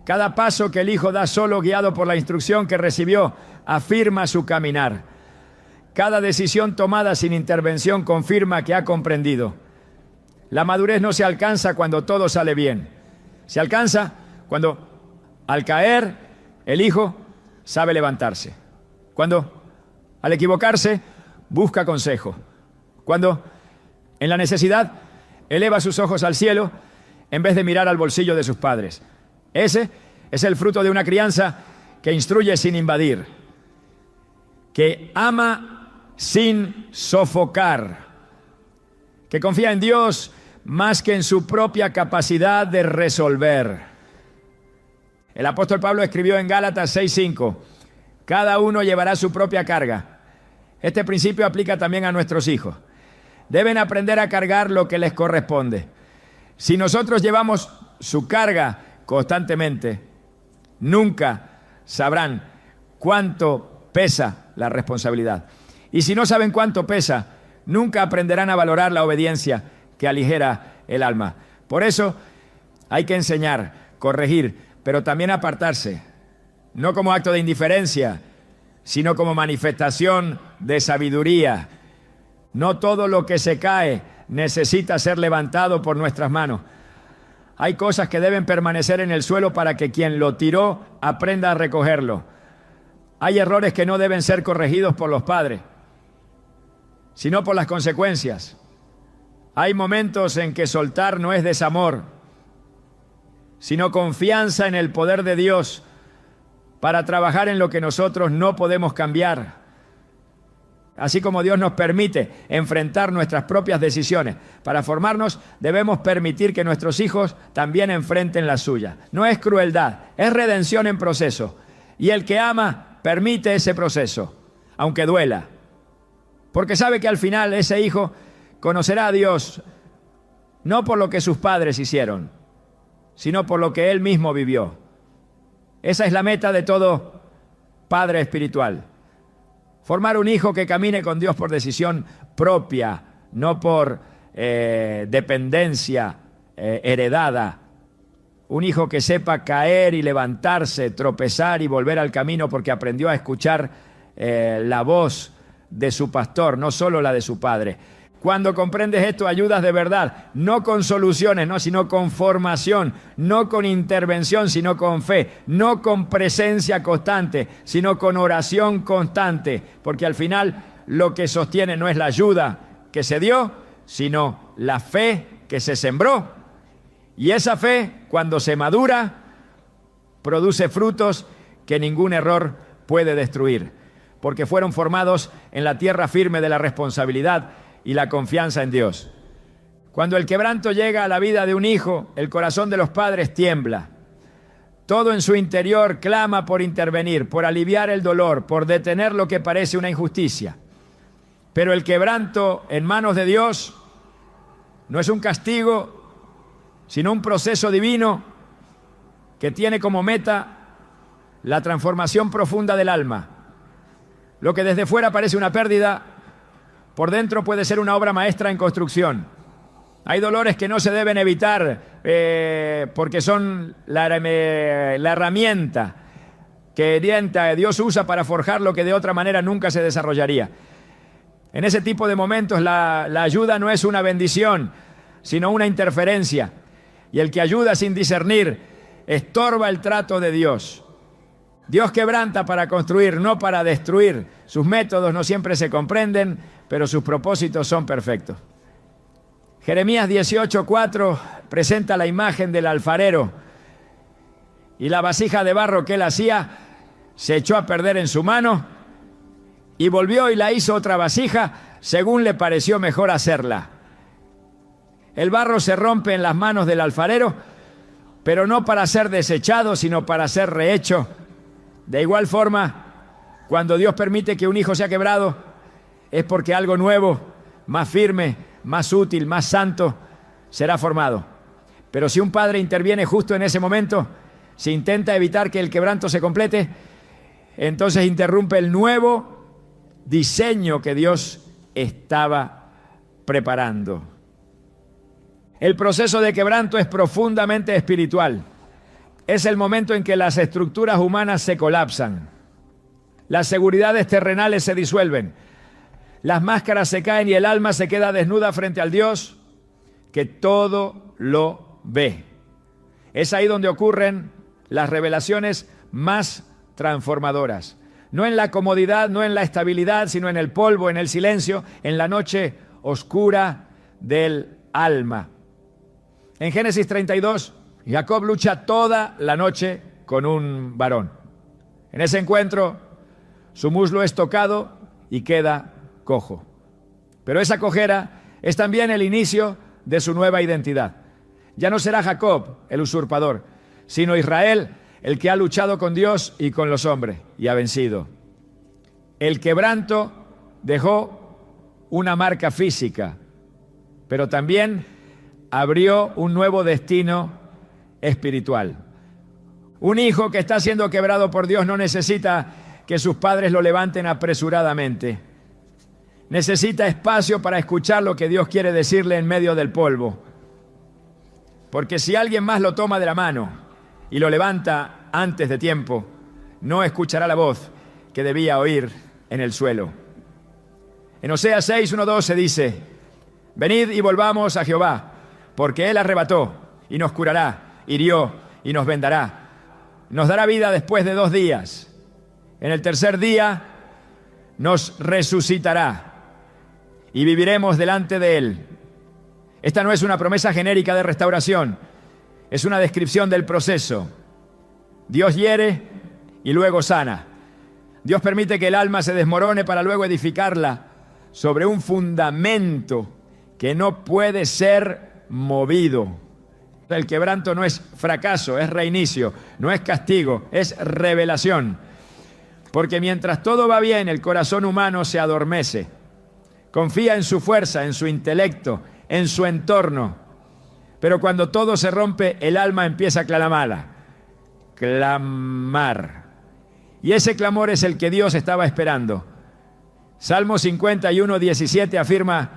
Cada paso que el hijo da solo, guiado por la instrucción que recibió, afirma su caminar. Cada decisión tomada sin intervención confirma que ha comprendido. La madurez no se alcanza cuando todo sale bien. Se alcanza cuando, al caer, el hijo sabe levantarse. Cuando, al equivocarse, busca consejo. Cuando, en la necesidad, eleva sus ojos al cielo en vez de mirar al bolsillo de sus padres. Ese es el fruto de una crianza que instruye sin invadir, que ama sin sofocar, que confía en Dios más que en su propia capacidad de resolver. El apóstol Pablo escribió en Gálatas 6:5: cada uno llevará su propia carga. Este principio aplica también a nuestros hijos. Deben aprender a cargar lo que les corresponde. Si nosotros llevamos su carga constantemente, nunca sabrán cuánto pesa la responsabilidad. Y si no saben cuánto pesa, nunca aprenderán a valorar la obediencia que aligera el alma. Por eso hay que enseñar, corregir, pero también apartarse, no como acto de indiferencia, sino como manifestación de sabiduría. No todo lo que se cae necesita ser levantado por nuestras manos. Hay cosas que deben permanecer en el suelo para que quien lo tiró aprenda a recogerlo. Hay errores que no deben ser corregidos por los padres, sino por las consecuencias. Hay momentos en que soltar no es desamor, sino confianza en el poder de Dios para trabajar en lo que nosotros no podemos cambiar. Así como Dios nos permite enfrentar nuestras propias decisiones para formarnos, debemos permitir que nuestros hijos también enfrenten las suyas. No es crueldad, es redención en proceso. Y el que ama permite ese proceso, aunque duela, porque sabe que al final ese hijo conocerá a Dios no por lo que sus padres hicieron, sino por lo que él mismo vivió. Esa es la meta de todo padre espiritual. Formar un hijo que camine con Dios por decisión propia, no por dependencia heredada. Un hijo que sepa caer y levantarse, tropezar y volver al camino porque aprendió a escuchar la voz de su pastor, no solo la de su padre. Cuando comprendes esto, ayudas de verdad, no con soluciones, no, sino con formación, no con intervención, sino con fe, no con presencia constante, sino con oración constante, porque al final lo que sostiene no es la ayuda que se dio, sino la fe que se sembró. Y esa fe, cuando se madura, produce frutos que ningún error puede destruir, porque fueron formados en la tierra firme de la responsabilidad y la confianza en Dios. Cuando el quebranto llega a la vida de un hijo, el corazón de los padres tiembla. Todo en su interior clama por intervenir, por aliviar el dolor, por detener lo que parece una injusticia. Pero el quebranto en manos de Dios no es un castigo, sino un proceso divino que tiene como meta la transformación profunda del alma. Lo que desde fuera parece una pérdida, por dentro puede ser una obra maestra en construcción. Hay dolores que no se deben evitar porque son la herramienta que Dios usa para forjar lo que de otra manera nunca se desarrollaría. En ese tipo de momentos la ayuda no es una bendición, sino una interferencia. Y el que ayuda sin discernir estorba el trato de Dios. Dios quebranta para construir, no para destruir. Sus métodos no siempre se comprenden, pero sus propósitos son perfectos. Jeremías 18:4 presenta la imagen del alfarero, y la vasija de barro que él hacía se echó a perder en su mano, y volvió y la hizo otra vasija según le pareció mejor hacerla. El barro se rompe en las manos del alfarero, pero no para ser desechado, sino para ser rehecho. De igual forma, cuando Dios permite que un hijo sea quebrado, es porque algo nuevo, más firme, más útil, más santo, será formado. Pero si un padre interviene justo en ese momento, si intenta evitar que el quebranto se complete, entonces interrumpe el nuevo diseño que Dios estaba preparando. El proceso de quebranto es profundamente espiritual. Es el momento en que las estructuras humanas se colapsan. Las seguridades terrenales se disuelven. Las máscaras se caen y el alma se queda desnuda frente al Dios que todo lo ve. Es ahí donde ocurren las revelaciones más transformadoras. No en la comodidad, no en la estabilidad, sino en el polvo, en el silencio, en la noche oscura del alma. En Génesis 32, Jacob lucha toda la noche con un varón. En ese encuentro, su muslo es tocado y queda cojo. Pero esa cojera es también el inicio de su nueva identidad. Ya no será Jacob el usurpador, sino Israel el que ha luchado con Dios y con los hombres y ha vencido. El quebranto dejó una marca física, pero también abrió un nuevo destino espiritual. Un hijo que está siendo quebrado por Dios no necesita que sus padres lo levanten apresuradamente. Necesita espacio para escuchar lo que Dios quiere decirle en medio del polvo. Porque si alguien más lo toma de la mano y lo levanta antes de tiempo, no escuchará la voz que debía oír en el suelo. En Oseas 6, 1-2 se dice: venid y volvamos a Jehová, porque Él arrebató y nos curará, hirió y nos vendará. Nos dará vida después de 2 días. En el tercer día nos resucitará y viviremos delante de Él. Esta no es una promesa genérica de restauración, es una descripción del proceso. Dios hiere y luego sana. Dios permite que el alma se desmorone para luego edificarla sobre un fundamento que no puede ser movido. El quebranto no es fracaso, es reinicio, no es castigo, es revelación. Porque mientras todo va bien, el corazón humano se adormece. Confía en su fuerza, en su intelecto, en su entorno. Pero cuando todo se rompe, el alma empieza a clamar. Y ese clamor es el que Dios estaba esperando. Salmo 51, 17 afirma: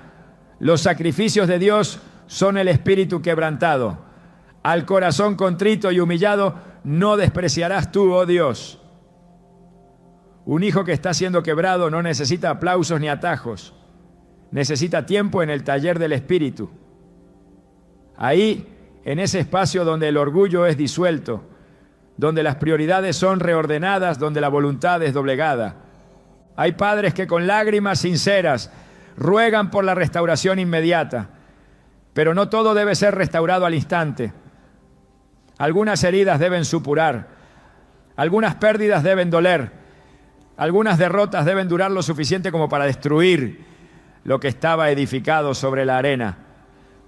los sacrificios de Dios son el espíritu quebrantado. Al corazón contrito y humillado no despreciarás tú, oh Dios. Un hijo que está siendo quebrado no necesita aplausos ni atajos. Necesita tiempo en el taller del espíritu. Ahí, en ese espacio donde el orgullo es disuelto, donde las prioridades son reordenadas, donde la voluntad es doblegada. Hay padres que con lágrimas sinceras ruegan por la restauración inmediata, pero no todo debe ser restaurado al instante. Algunas heridas deben supurar, algunas pérdidas deben doler, algunas derrotas deben durar lo suficiente como para destruir lo que estaba edificado sobre la arena.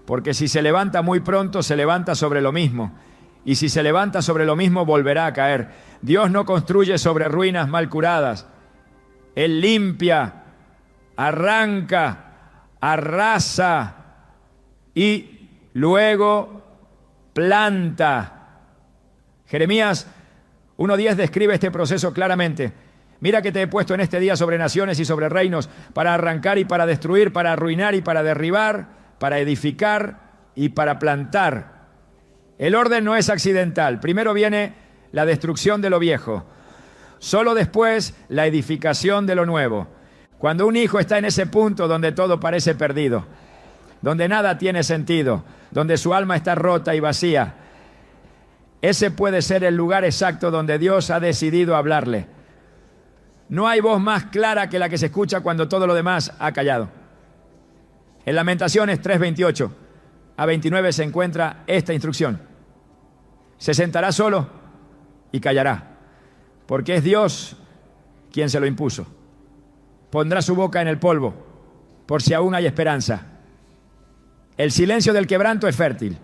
Porque si se levanta muy pronto, se levanta sobre lo mismo. Y si se levanta sobre lo mismo, volverá a caer. Dios no construye sobre ruinas mal curadas. Él limpia, arranca, arrasa y luego planta. Jeremías 1:10 describe este proceso claramente. Mira que te he puesto en este día sobre naciones y sobre reinos, para arrancar y para destruir, para arruinar y para derribar, para edificar y para plantar. El orden no es accidental. Primero viene la destrucción de lo viejo. Solo después la edificación de lo nuevo. Cuando un hijo está en ese punto donde todo parece perdido, donde nada tiene sentido, donde su alma está rota y vacía, ese puede ser el lugar exacto donde Dios ha decidido hablarle. No hay voz más clara que la que se escucha cuando todo lo demás ha callado. En Lamentaciones 3:28 a 29 se encuentra esta instrucción. Se sentará solo y callará, porque es Dios quien se lo impuso. Pondrá su boca en el polvo, por si aún hay esperanza. El silencio del quebranto es fértil.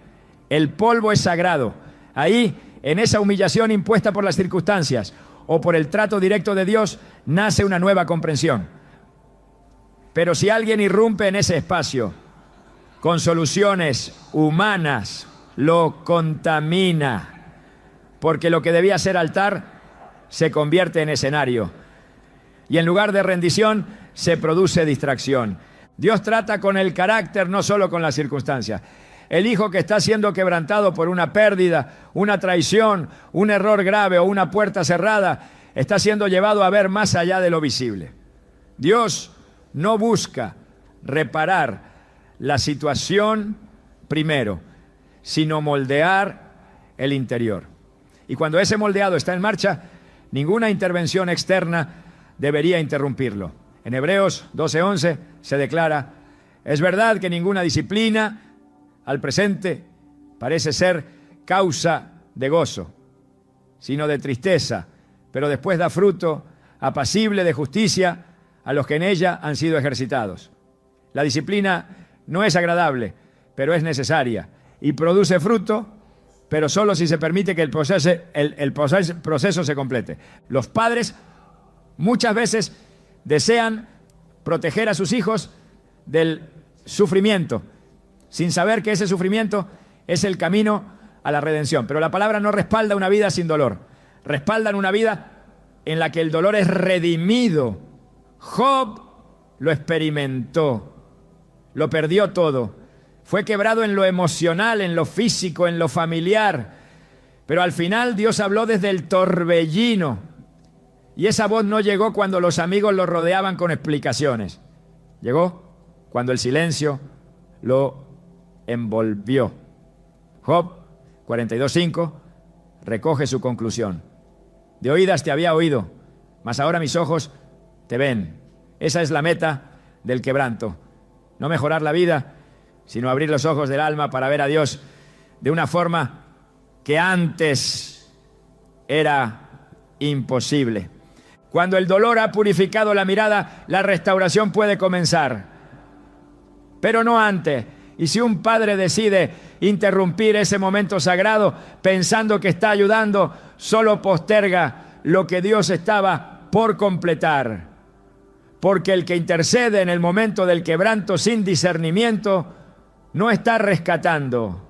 El polvo es sagrado. Ahí, en esa humillación impuesta por las circunstancias o por el trato directo de Dios, nace una nueva comprensión. Pero si alguien irrumpe en ese espacio con soluciones humanas, lo contamina, porque lo que debía ser altar se convierte en escenario. Y en lugar de rendición, se produce distracción. Dios trata con el carácter, no solo con las circunstancias. El hijo que está siendo quebrantado por una pérdida, una traición, un error grave o una puerta cerrada, está siendo llevado a ver más allá de lo visible. Dios no busca reparar la situación primero, sino moldear el interior. Y cuando ese moldeado está en marcha, ninguna intervención externa debería interrumpirlo. En Hebreos 12:11 se declara: es verdad que ninguna disciplina al presente parece ser causa de gozo, sino de tristeza, pero después da fruto apacible de justicia a los que en ella han sido ejercitados. La disciplina no es agradable, pero es necesaria, y produce fruto, pero solo si se permite que el proceso se complete. Los padres muchas veces desean proteger a sus hijos del sufrimiento, sin saber que ese sufrimiento es el camino a la redención. Pero la palabra no respalda una vida sin dolor. Respaldan una vida en la que el dolor es redimido. Job lo experimentó, lo perdió todo. Fue quebrado en lo emocional, en lo físico, en lo familiar. Pero al final Dios habló desde el torbellino. Y esa voz no llegó cuando los amigos lo rodeaban con explicaciones. Llegó cuando el silencio lo envolvió. Job 42:5 recoge su conclusión. De oídas te había oído, mas ahora mis ojos te ven. Esa es la meta del quebranto. No mejorar la vida, sino abrir los ojos del alma para ver a Dios de una forma que antes era imposible. Cuando el dolor ha purificado la mirada, la restauración puede comenzar, pero no antes. Y si un padre decide interrumpir ese momento sagrado pensando que está ayudando, solo posterga lo que Dios estaba por completar. Porque el que intercede en el momento del quebranto sin discernimiento no está rescatando,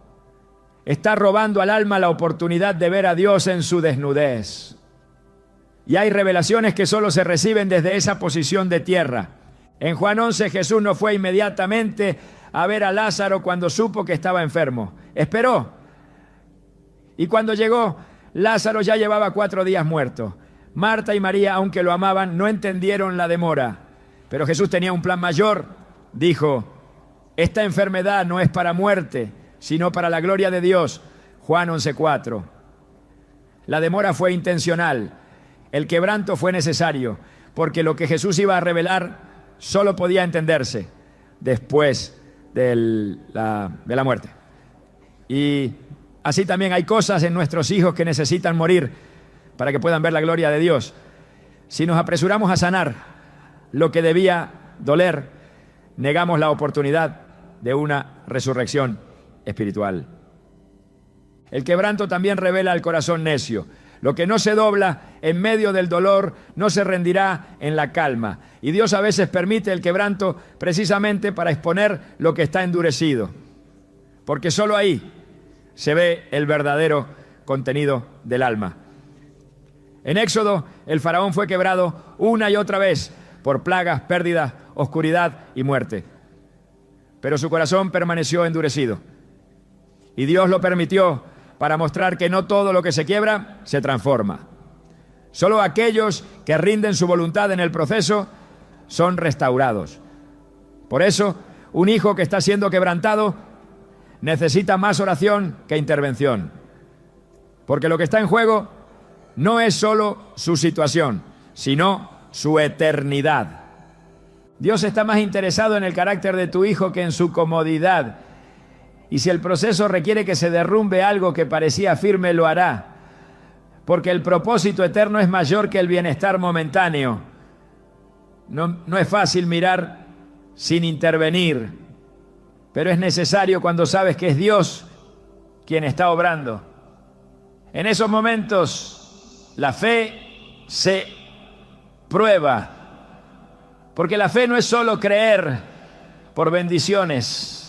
está robando al alma la oportunidad de ver a Dios en su desnudez. Y hay revelaciones que solo se reciben desde esa posición de tierra. En Juan 11 Jesús no fue inmediatamente a ver a Lázaro cuando supo que estaba enfermo. Esperó. Y cuando llegó, Lázaro ya llevaba 4 días muerto. Marta y María, aunque lo amaban, no entendieron la demora. Pero Jesús tenía un plan mayor. Dijo: esta enfermedad no es para muerte, sino para la gloria de Dios. Juan 11:4. La demora fue intencional. El quebranto fue necesario. porque lo que Jesús iba a revelar solo podía entenderse después de la muerte. Y así también hay cosas en nuestros hijos que necesitan morir para que puedan ver la gloria de Dios. Si nos apresuramos a sanar lo que debía doler, negamos la oportunidad de una resurrección espiritual. El quebranto también revela el corazón necio. Lo que no se dobla en medio del dolor no se rendirá en la calma. Y Dios a veces permite el quebranto precisamente para exponer lo que está endurecido. Porque solo ahí se ve el verdadero contenido del alma. En Éxodo, el faraón fue quebrado una y otra vez por plagas, pérdidas, oscuridad y muerte. Pero su corazón permaneció endurecido. Y Dios lo permitió para mostrar que no todo lo que se quiebra se transforma. Solo aquellos que rinden su voluntad en el proceso son restaurados. Por eso, un hijo que está siendo quebrantado necesita más oración que intervención. Porque lo que está en juego no es solo su situación, sino su eternidad. Dios está más interesado en el carácter de tu hijo que en su comodidad. Y si el proceso requiere que se derrumbe algo que parecía firme, lo hará. Porque el propósito eterno es mayor que el bienestar momentáneo. No es fácil mirar sin intervenir, pero es necesario cuando sabes que es Dios quien está obrando. En esos momentos, la fe se prueba. Porque la fe no es solo creer por bendiciones.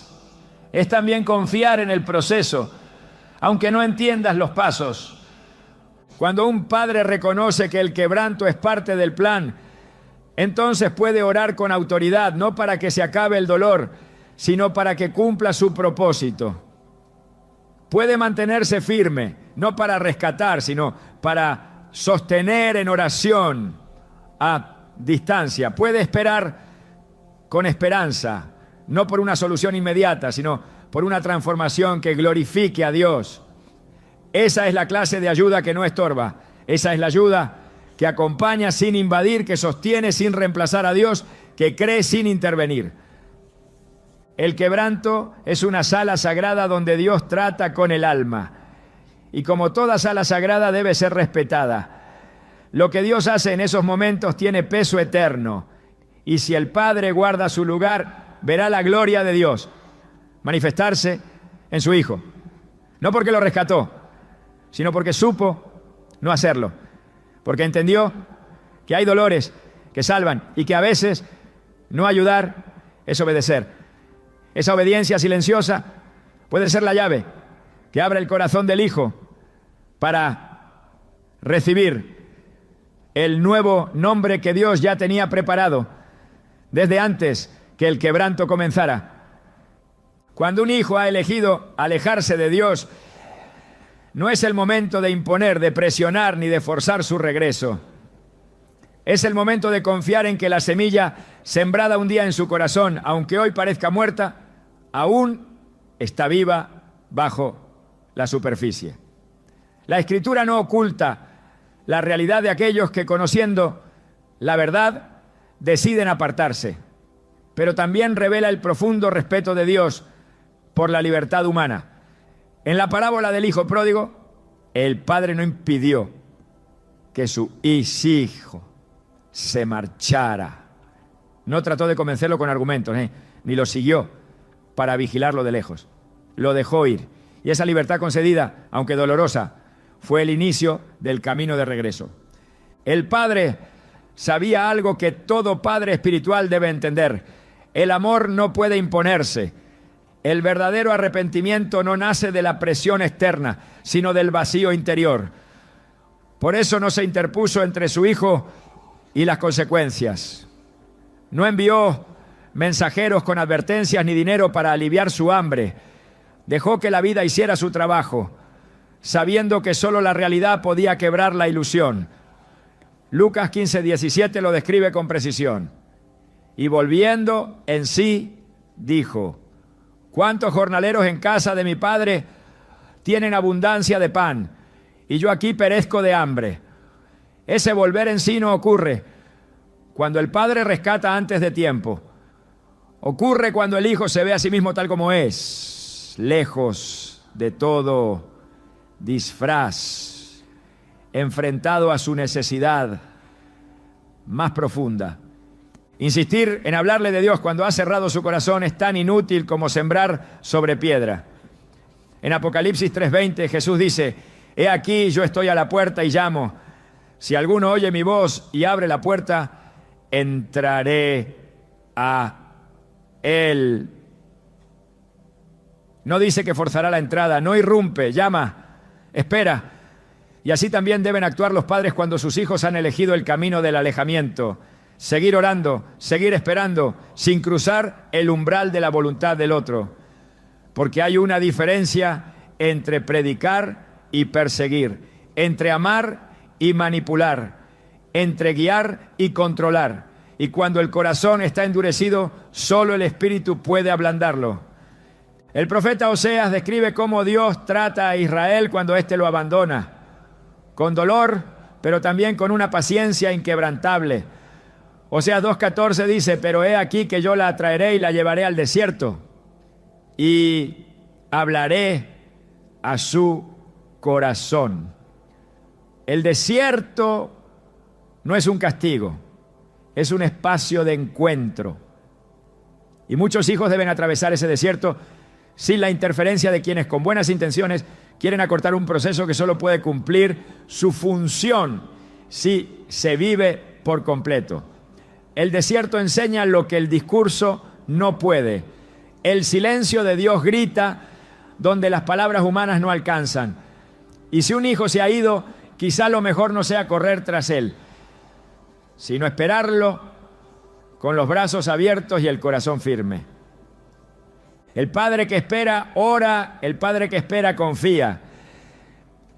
Es también confiar en el proceso, aunque no entiendas los pasos. Cuando un padre reconoce que el quebranto es parte del plan, entonces puede orar con autoridad, no para que se acabe el dolor, sino para que cumpla su propósito. Puede mantenerse firme, no para rescatar, sino para sostener en oración a distancia. Puede esperar con esperanza, no por una solución inmediata, sino por una transformación que glorifique a Dios. Esa es la clase de ayuda que no estorba. Esa es la ayuda que acompaña sin invadir, que sostiene sin reemplazar a Dios, que cree sin intervenir. El quebranto es una sala sagrada donde Dios trata con el alma. Y como toda sala sagrada debe ser respetada. Lo que Dios hace en esos momentos tiene peso eterno. Y si el Padre guarda su lugar, verá la gloria de Dios manifestarse en su Hijo. No porque lo rescató, sino porque supo no hacerlo. Porque entendió que hay dolores que salvan y que a veces no ayudar es obedecer. Esa obediencia silenciosa puede ser la llave que abre el corazón del Hijo para recibir el nuevo nombre que Dios ya tenía preparado desde antes que el quebranto comenzara. Cuando un hijo ha elegido alejarse de Dios, no es el momento de imponer, de presionar ni de forzar su regreso. Es el momento de confiar en que la semilla sembrada un día en su corazón, aunque hoy parezca muerta, aún está viva bajo la superficie. La Escritura no oculta la realidad de aquellos que, conociendo la verdad, deciden apartarse, pero también revela el profundo respeto de Dios por la libertad humana. En la parábola del hijo pródigo, el padre no impidió que su hijo se marchara. No trató de convencerlo con argumentos, ni lo siguió para vigilarlo de lejos. Lo dejó ir. Y esa libertad concedida, aunque dolorosa, fue el inicio del camino de regreso. El padre sabía algo que todo padre espiritual debe entender. El amor no puede imponerse. El verdadero arrepentimiento no nace de la presión externa, sino del vacío interior. Por eso no se interpuso entre su hijo y las consecuencias. No envió mensajeros con advertencias ni dinero para aliviar su hambre. Dejó que la vida hiciera su trabajo, sabiendo que solo la realidad podía quebrar la ilusión. Lucas 15:17 lo describe con precisión. Y volviendo en sí, dijo: ¿cuántos jornaleros en casa de mi padre tienen abundancia de pan, y yo aquí perezco de hambre? Ese volver en sí no ocurre cuando el padre rescata antes de tiempo. Ocurre cuando el hijo se ve a sí mismo tal como es, lejos de todo disfraz, enfrentado a su necesidad más profunda. Insistir en hablarle de Dios cuando ha cerrado su corazón es tan inútil como sembrar sobre piedra. En Apocalipsis 3:20 Jesús dice: he aquí, yo estoy a la puerta y llamo. Si alguno oye mi voz y abre la puerta, entraré a él. No dice que forzará la entrada, no irrumpe, llama, espera. Y así también deben actuar los padres cuando sus hijos han elegido el camino del alejamiento. Seguir orando, seguir esperando, sin cruzar el umbral de la voluntad del otro. Porque hay una diferencia entre predicar y perseguir, entre amar y manipular, entre guiar y controlar. Y cuando el corazón está endurecido, solo el Espíritu puede ablandarlo. El profeta Oseas describe cómo Dios trata a Israel cuando éste lo abandona, con dolor, pero también con una paciencia inquebrantable. Oseas 2:14 dice: pero he aquí que yo la atraeré y la llevaré al desierto, y hablaré a su corazón. El desierto no es un castigo, es un espacio de encuentro. Y muchos hijos deben atravesar ese desierto sin la interferencia de quienes con buenas intenciones quieren acortar un proceso que solo puede cumplir su función si se vive por completo. El desierto enseña lo que el discurso no puede. El silencio de Dios grita donde las palabras humanas no alcanzan. Y si un hijo se ha ido, quizá lo mejor no sea correr tras él, sino esperarlo con los brazos abiertos y el corazón firme. El padre que espera ora, el padre que espera confía.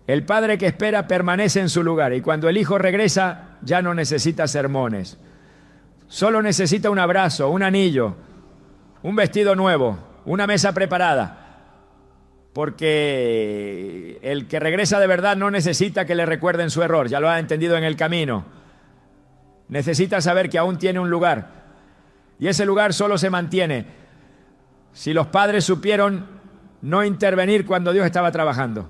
El padre que espera permanece en su lugar, y cuando el hijo regresa ya no necesita sermones. Solo necesita un abrazo, un anillo, un vestido nuevo, una mesa preparada. Porque el que regresa de verdad no necesita que le recuerden su error, ya lo ha entendido en el camino. Necesita saber que aún tiene un lugar, y ese lugar solo se mantiene si los padres supieron no intervenir cuando Dios estaba trabajando.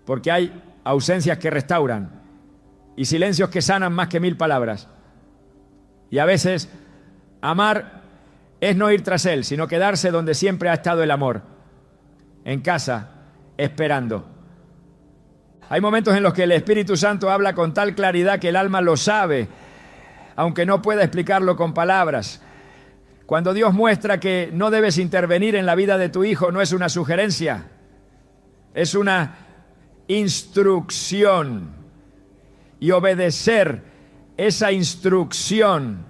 Porque hay ausencias que restauran y silencios que sanan más que 1000 palabras. Y a veces amar es no ir tras Él, sino quedarse donde siempre ha estado el amor, en casa, esperando. Hay momentos en los que el Espíritu Santo habla con tal claridad que el alma lo sabe, aunque no pueda explicarlo con palabras. Cuando Dios muestra que no debes intervenir en la vida de tu hijo, no es una sugerencia, es una instrucción. Y obedecer esa instrucción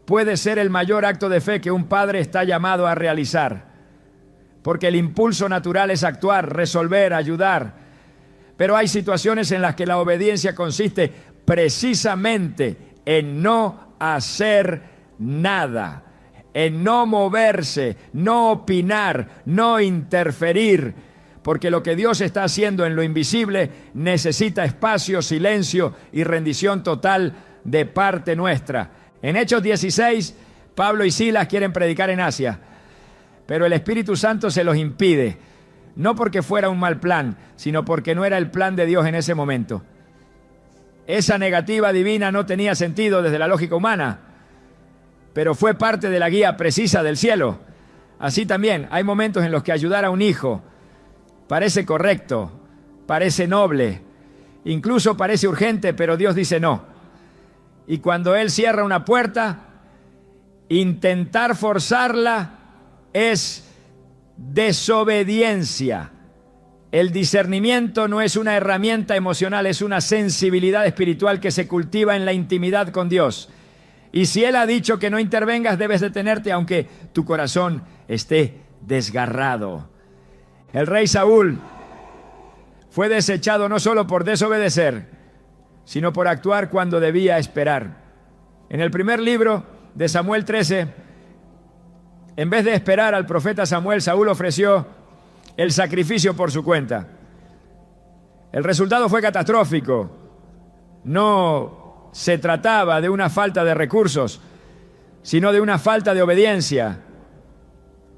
puede ser el mayor acto de fe que un padre está llamado a realizar. Porque el impulso natural es actuar, resolver, ayudar. Pero hay situaciones en las que la obediencia consiste precisamente en no hacer nada, en no moverse, no opinar, no interferir, porque lo que Dios está haciendo en lo invisible necesita espacio, silencio y rendición total de parte nuestra. En Hechos 16, Pablo y Silas quieren predicar en Asia, pero el Espíritu Santo se los impide, no porque fuera un mal plan, sino porque no era el plan de Dios en ese momento. Esa negativa divina no tenía sentido desde la lógica humana, pero fue parte de la guía precisa del cielo. Así también hay momentos en los que ayudar a un hijo parece correcto, parece noble, incluso parece urgente, pero Dios dice no. Y cuando Él cierra una puerta, intentar forzarla es desobediencia. El discernimiento no es una herramienta emocional, es una sensibilidad espiritual que se cultiva en la intimidad con Dios. Y si Él ha dicho que no intervengas, debes detenerte aunque tu corazón esté desgarrado. El rey Saúl fue desechado no solo por desobedecer, sino por actuar cuando debía esperar. En el primer libro de Samuel 13, en vez de esperar al profeta Samuel, Saúl ofreció el sacrificio por su cuenta. El resultado fue catastrófico. No se trataba de una falta de recursos, sino de una falta de obediencia.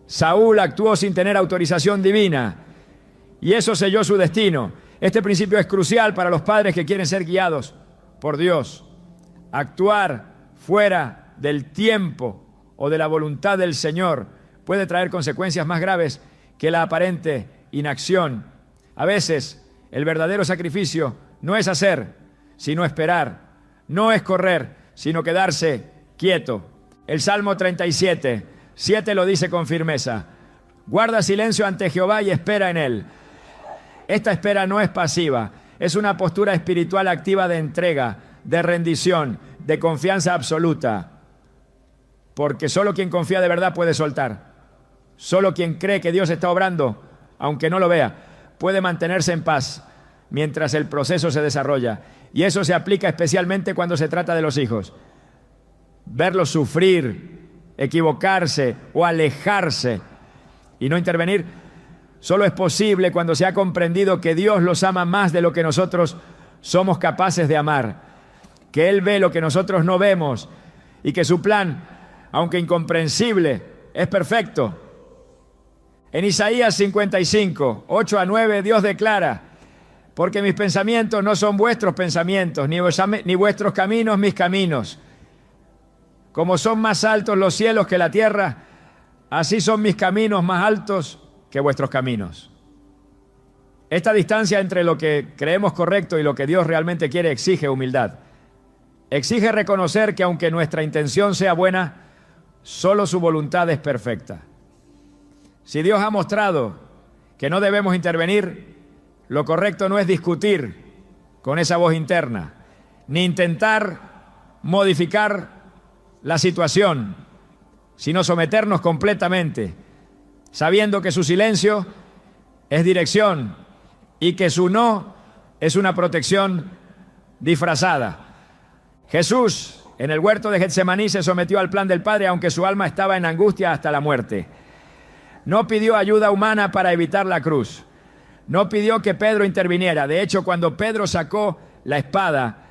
Saúl actuó sin tener autorización divina y eso selló su destino. Este principio es crucial para los padres que quieren ser guiados por Dios. Actuar fuera del tiempo o de la voluntad del Señor puede traer consecuencias más graves que la aparente inacción. A veces, el verdadero sacrificio no es hacer, sino esperar. No es correr, sino quedarse quieto. El Salmo 37, 7 lo dice con firmeza. Guarda silencio ante Jehová y espera en Él. Esta espera no es pasiva, es una postura espiritual activa de entrega, de rendición, de confianza absoluta. Porque solo quien confía de verdad puede soltar. Solo quien cree que Dios está obrando, aunque no lo vea, puede mantenerse en paz mientras el proceso se desarrolla. Y eso se aplica especialmente cuando se trata de los hijos. Verlos sufrir, equivocarse o alejarse y no intervenir, solo es posible cuando se ha comprendido que Dios los ama más de lo que nosotros somos capaces de amar, que Él ve lo que nosotros no vemos y que su plan, aunque incomprensible, es perfecto. En Isaías 55, 8 a 9, Dios declara: porque mis pensamientos no son vuestros pensamientos, ni vuestros caminos mis caminos. Como son más altos los cielos que la tierra, así son mis caminos más altos que vuestros caminos. Esta distancia entre lo que creemos correcto y lo que Dios realmente quiere exige humildad. Exige reconocer que aunque nuestra intención sea buena, solo su voluntad es perfecta. Si Dios ha mostrado que no debemos intervenir, lo correcto no es discutir con esa voz interna, ni intentar modificar la situación, sino someternos completamente, sabiendo que su silencio es dirección y que su no es una protección disfrazada. Jesús, en el huerto de Getsemaní, se sometió al plan del Padre, aunque su alma estaba en angustia hasta la muerte. No pidió ayuda humana para evitar la cruz. No pidió que Pedro interviniera. De hecho, cuando Pedro sacó la espada,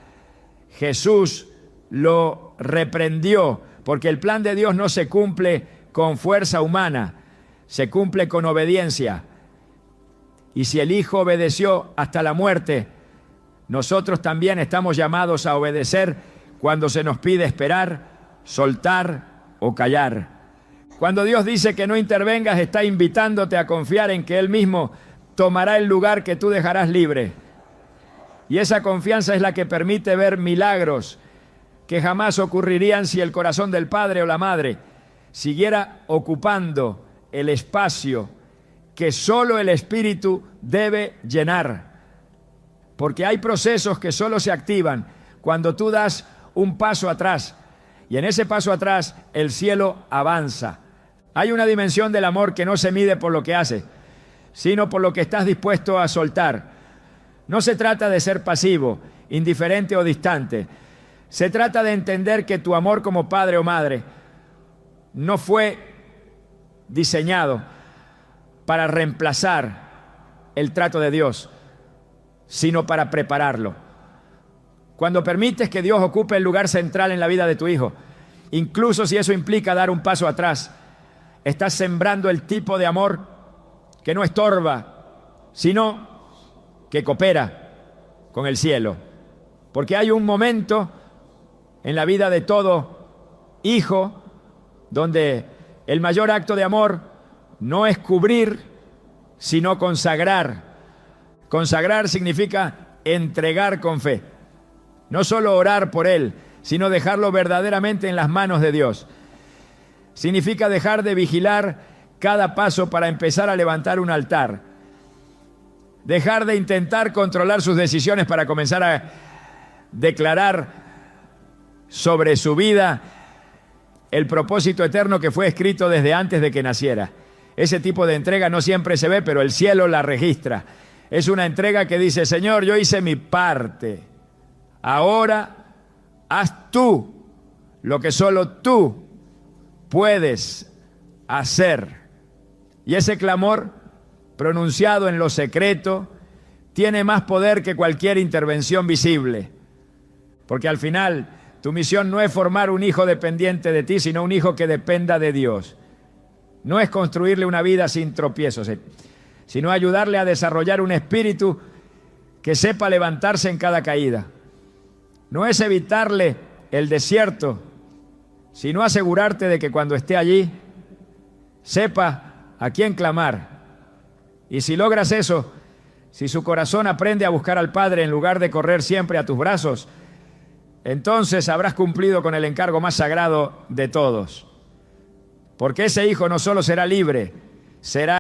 Jesús lo reprendió, porque el plan de Dios no se cumple con fuerza humana, se cumple con obediencia. Y si el Hijo obedeció hasta la muerte, nosotros también estamos llamados a obedecer cuando se nos pide esperar, soltar o callar. Cuando Dios dice que no intervengas, está invitándote a confiar en que Él mismo tomará el lugar que tú dejarás libre. Y esa confianza es la que permite ver milagros que jamás ocurrirían si el corazón del padre o la madre siguiera ocupando el espacio que solo el Espíritu debe llenar. Porque hay procesos que solo se activan cuando tú das un paso atrás, y en ese paso atrás el cielo avanza. Hay una dimensión del amor que no se mide por lo que hace, sino por lo que estás dispuesto a soltar. No se trata de ser pasivo, indiferente o distante. Se trata de entender que tu amor como padre o madre no fue diseñado para reemplazar el trato de Dios, sino para prepararlo. Cuando permites que Dios ocupe el lugar central en la vida de tu hijo, incluso si eso implica dar un paso atrás, estás sembrando el tipo de amor que no estorba, sino que coopera con el cielo. Porque hay un momento en la vida de todo hijo donde el mayor acto de amor no es cubrir, sino consagrar. Consagrar significa entregar con fe. No solo orar por él, sino dejarlo verdaderamente en las manos de Dios. Significa dejar de vigilar cada paso para empezar a levantar un altar. Dejar de intentar controlar sus decisiones para comenzar a declarar sobre su vida el propósito eterno que fue escrito desde antes de que naciera. Ese tipo de entrega no siempre se ve, pero el cielo la registra. Es una entrega que dice: Señor, yo hice mi parte. Ahora haz tú lo que solo tú puedes hacer. Y ese clamor, pronunciado en lo secreto, tiene más poder que cualquier intervención visible. Porque al final tu misión no es formar un hijo dependiente de ti, sino un hijo que dependa de Dios. No es construirle una vida sin tropiezos, sino ayudarle a desarrollar un espíritu que sepa levantarse en cada caída. No es evitarle el desierto, sino asegurarte de que cuando esté allí, sepa a quién clamar. Y si logras eso, si su corazón aprende a buscar al Padre en lugar de correr siempre a tus brazos, entonces habrás cumplido con el encargo más sagrado de todos. Porque ese hijo no solo será libre, será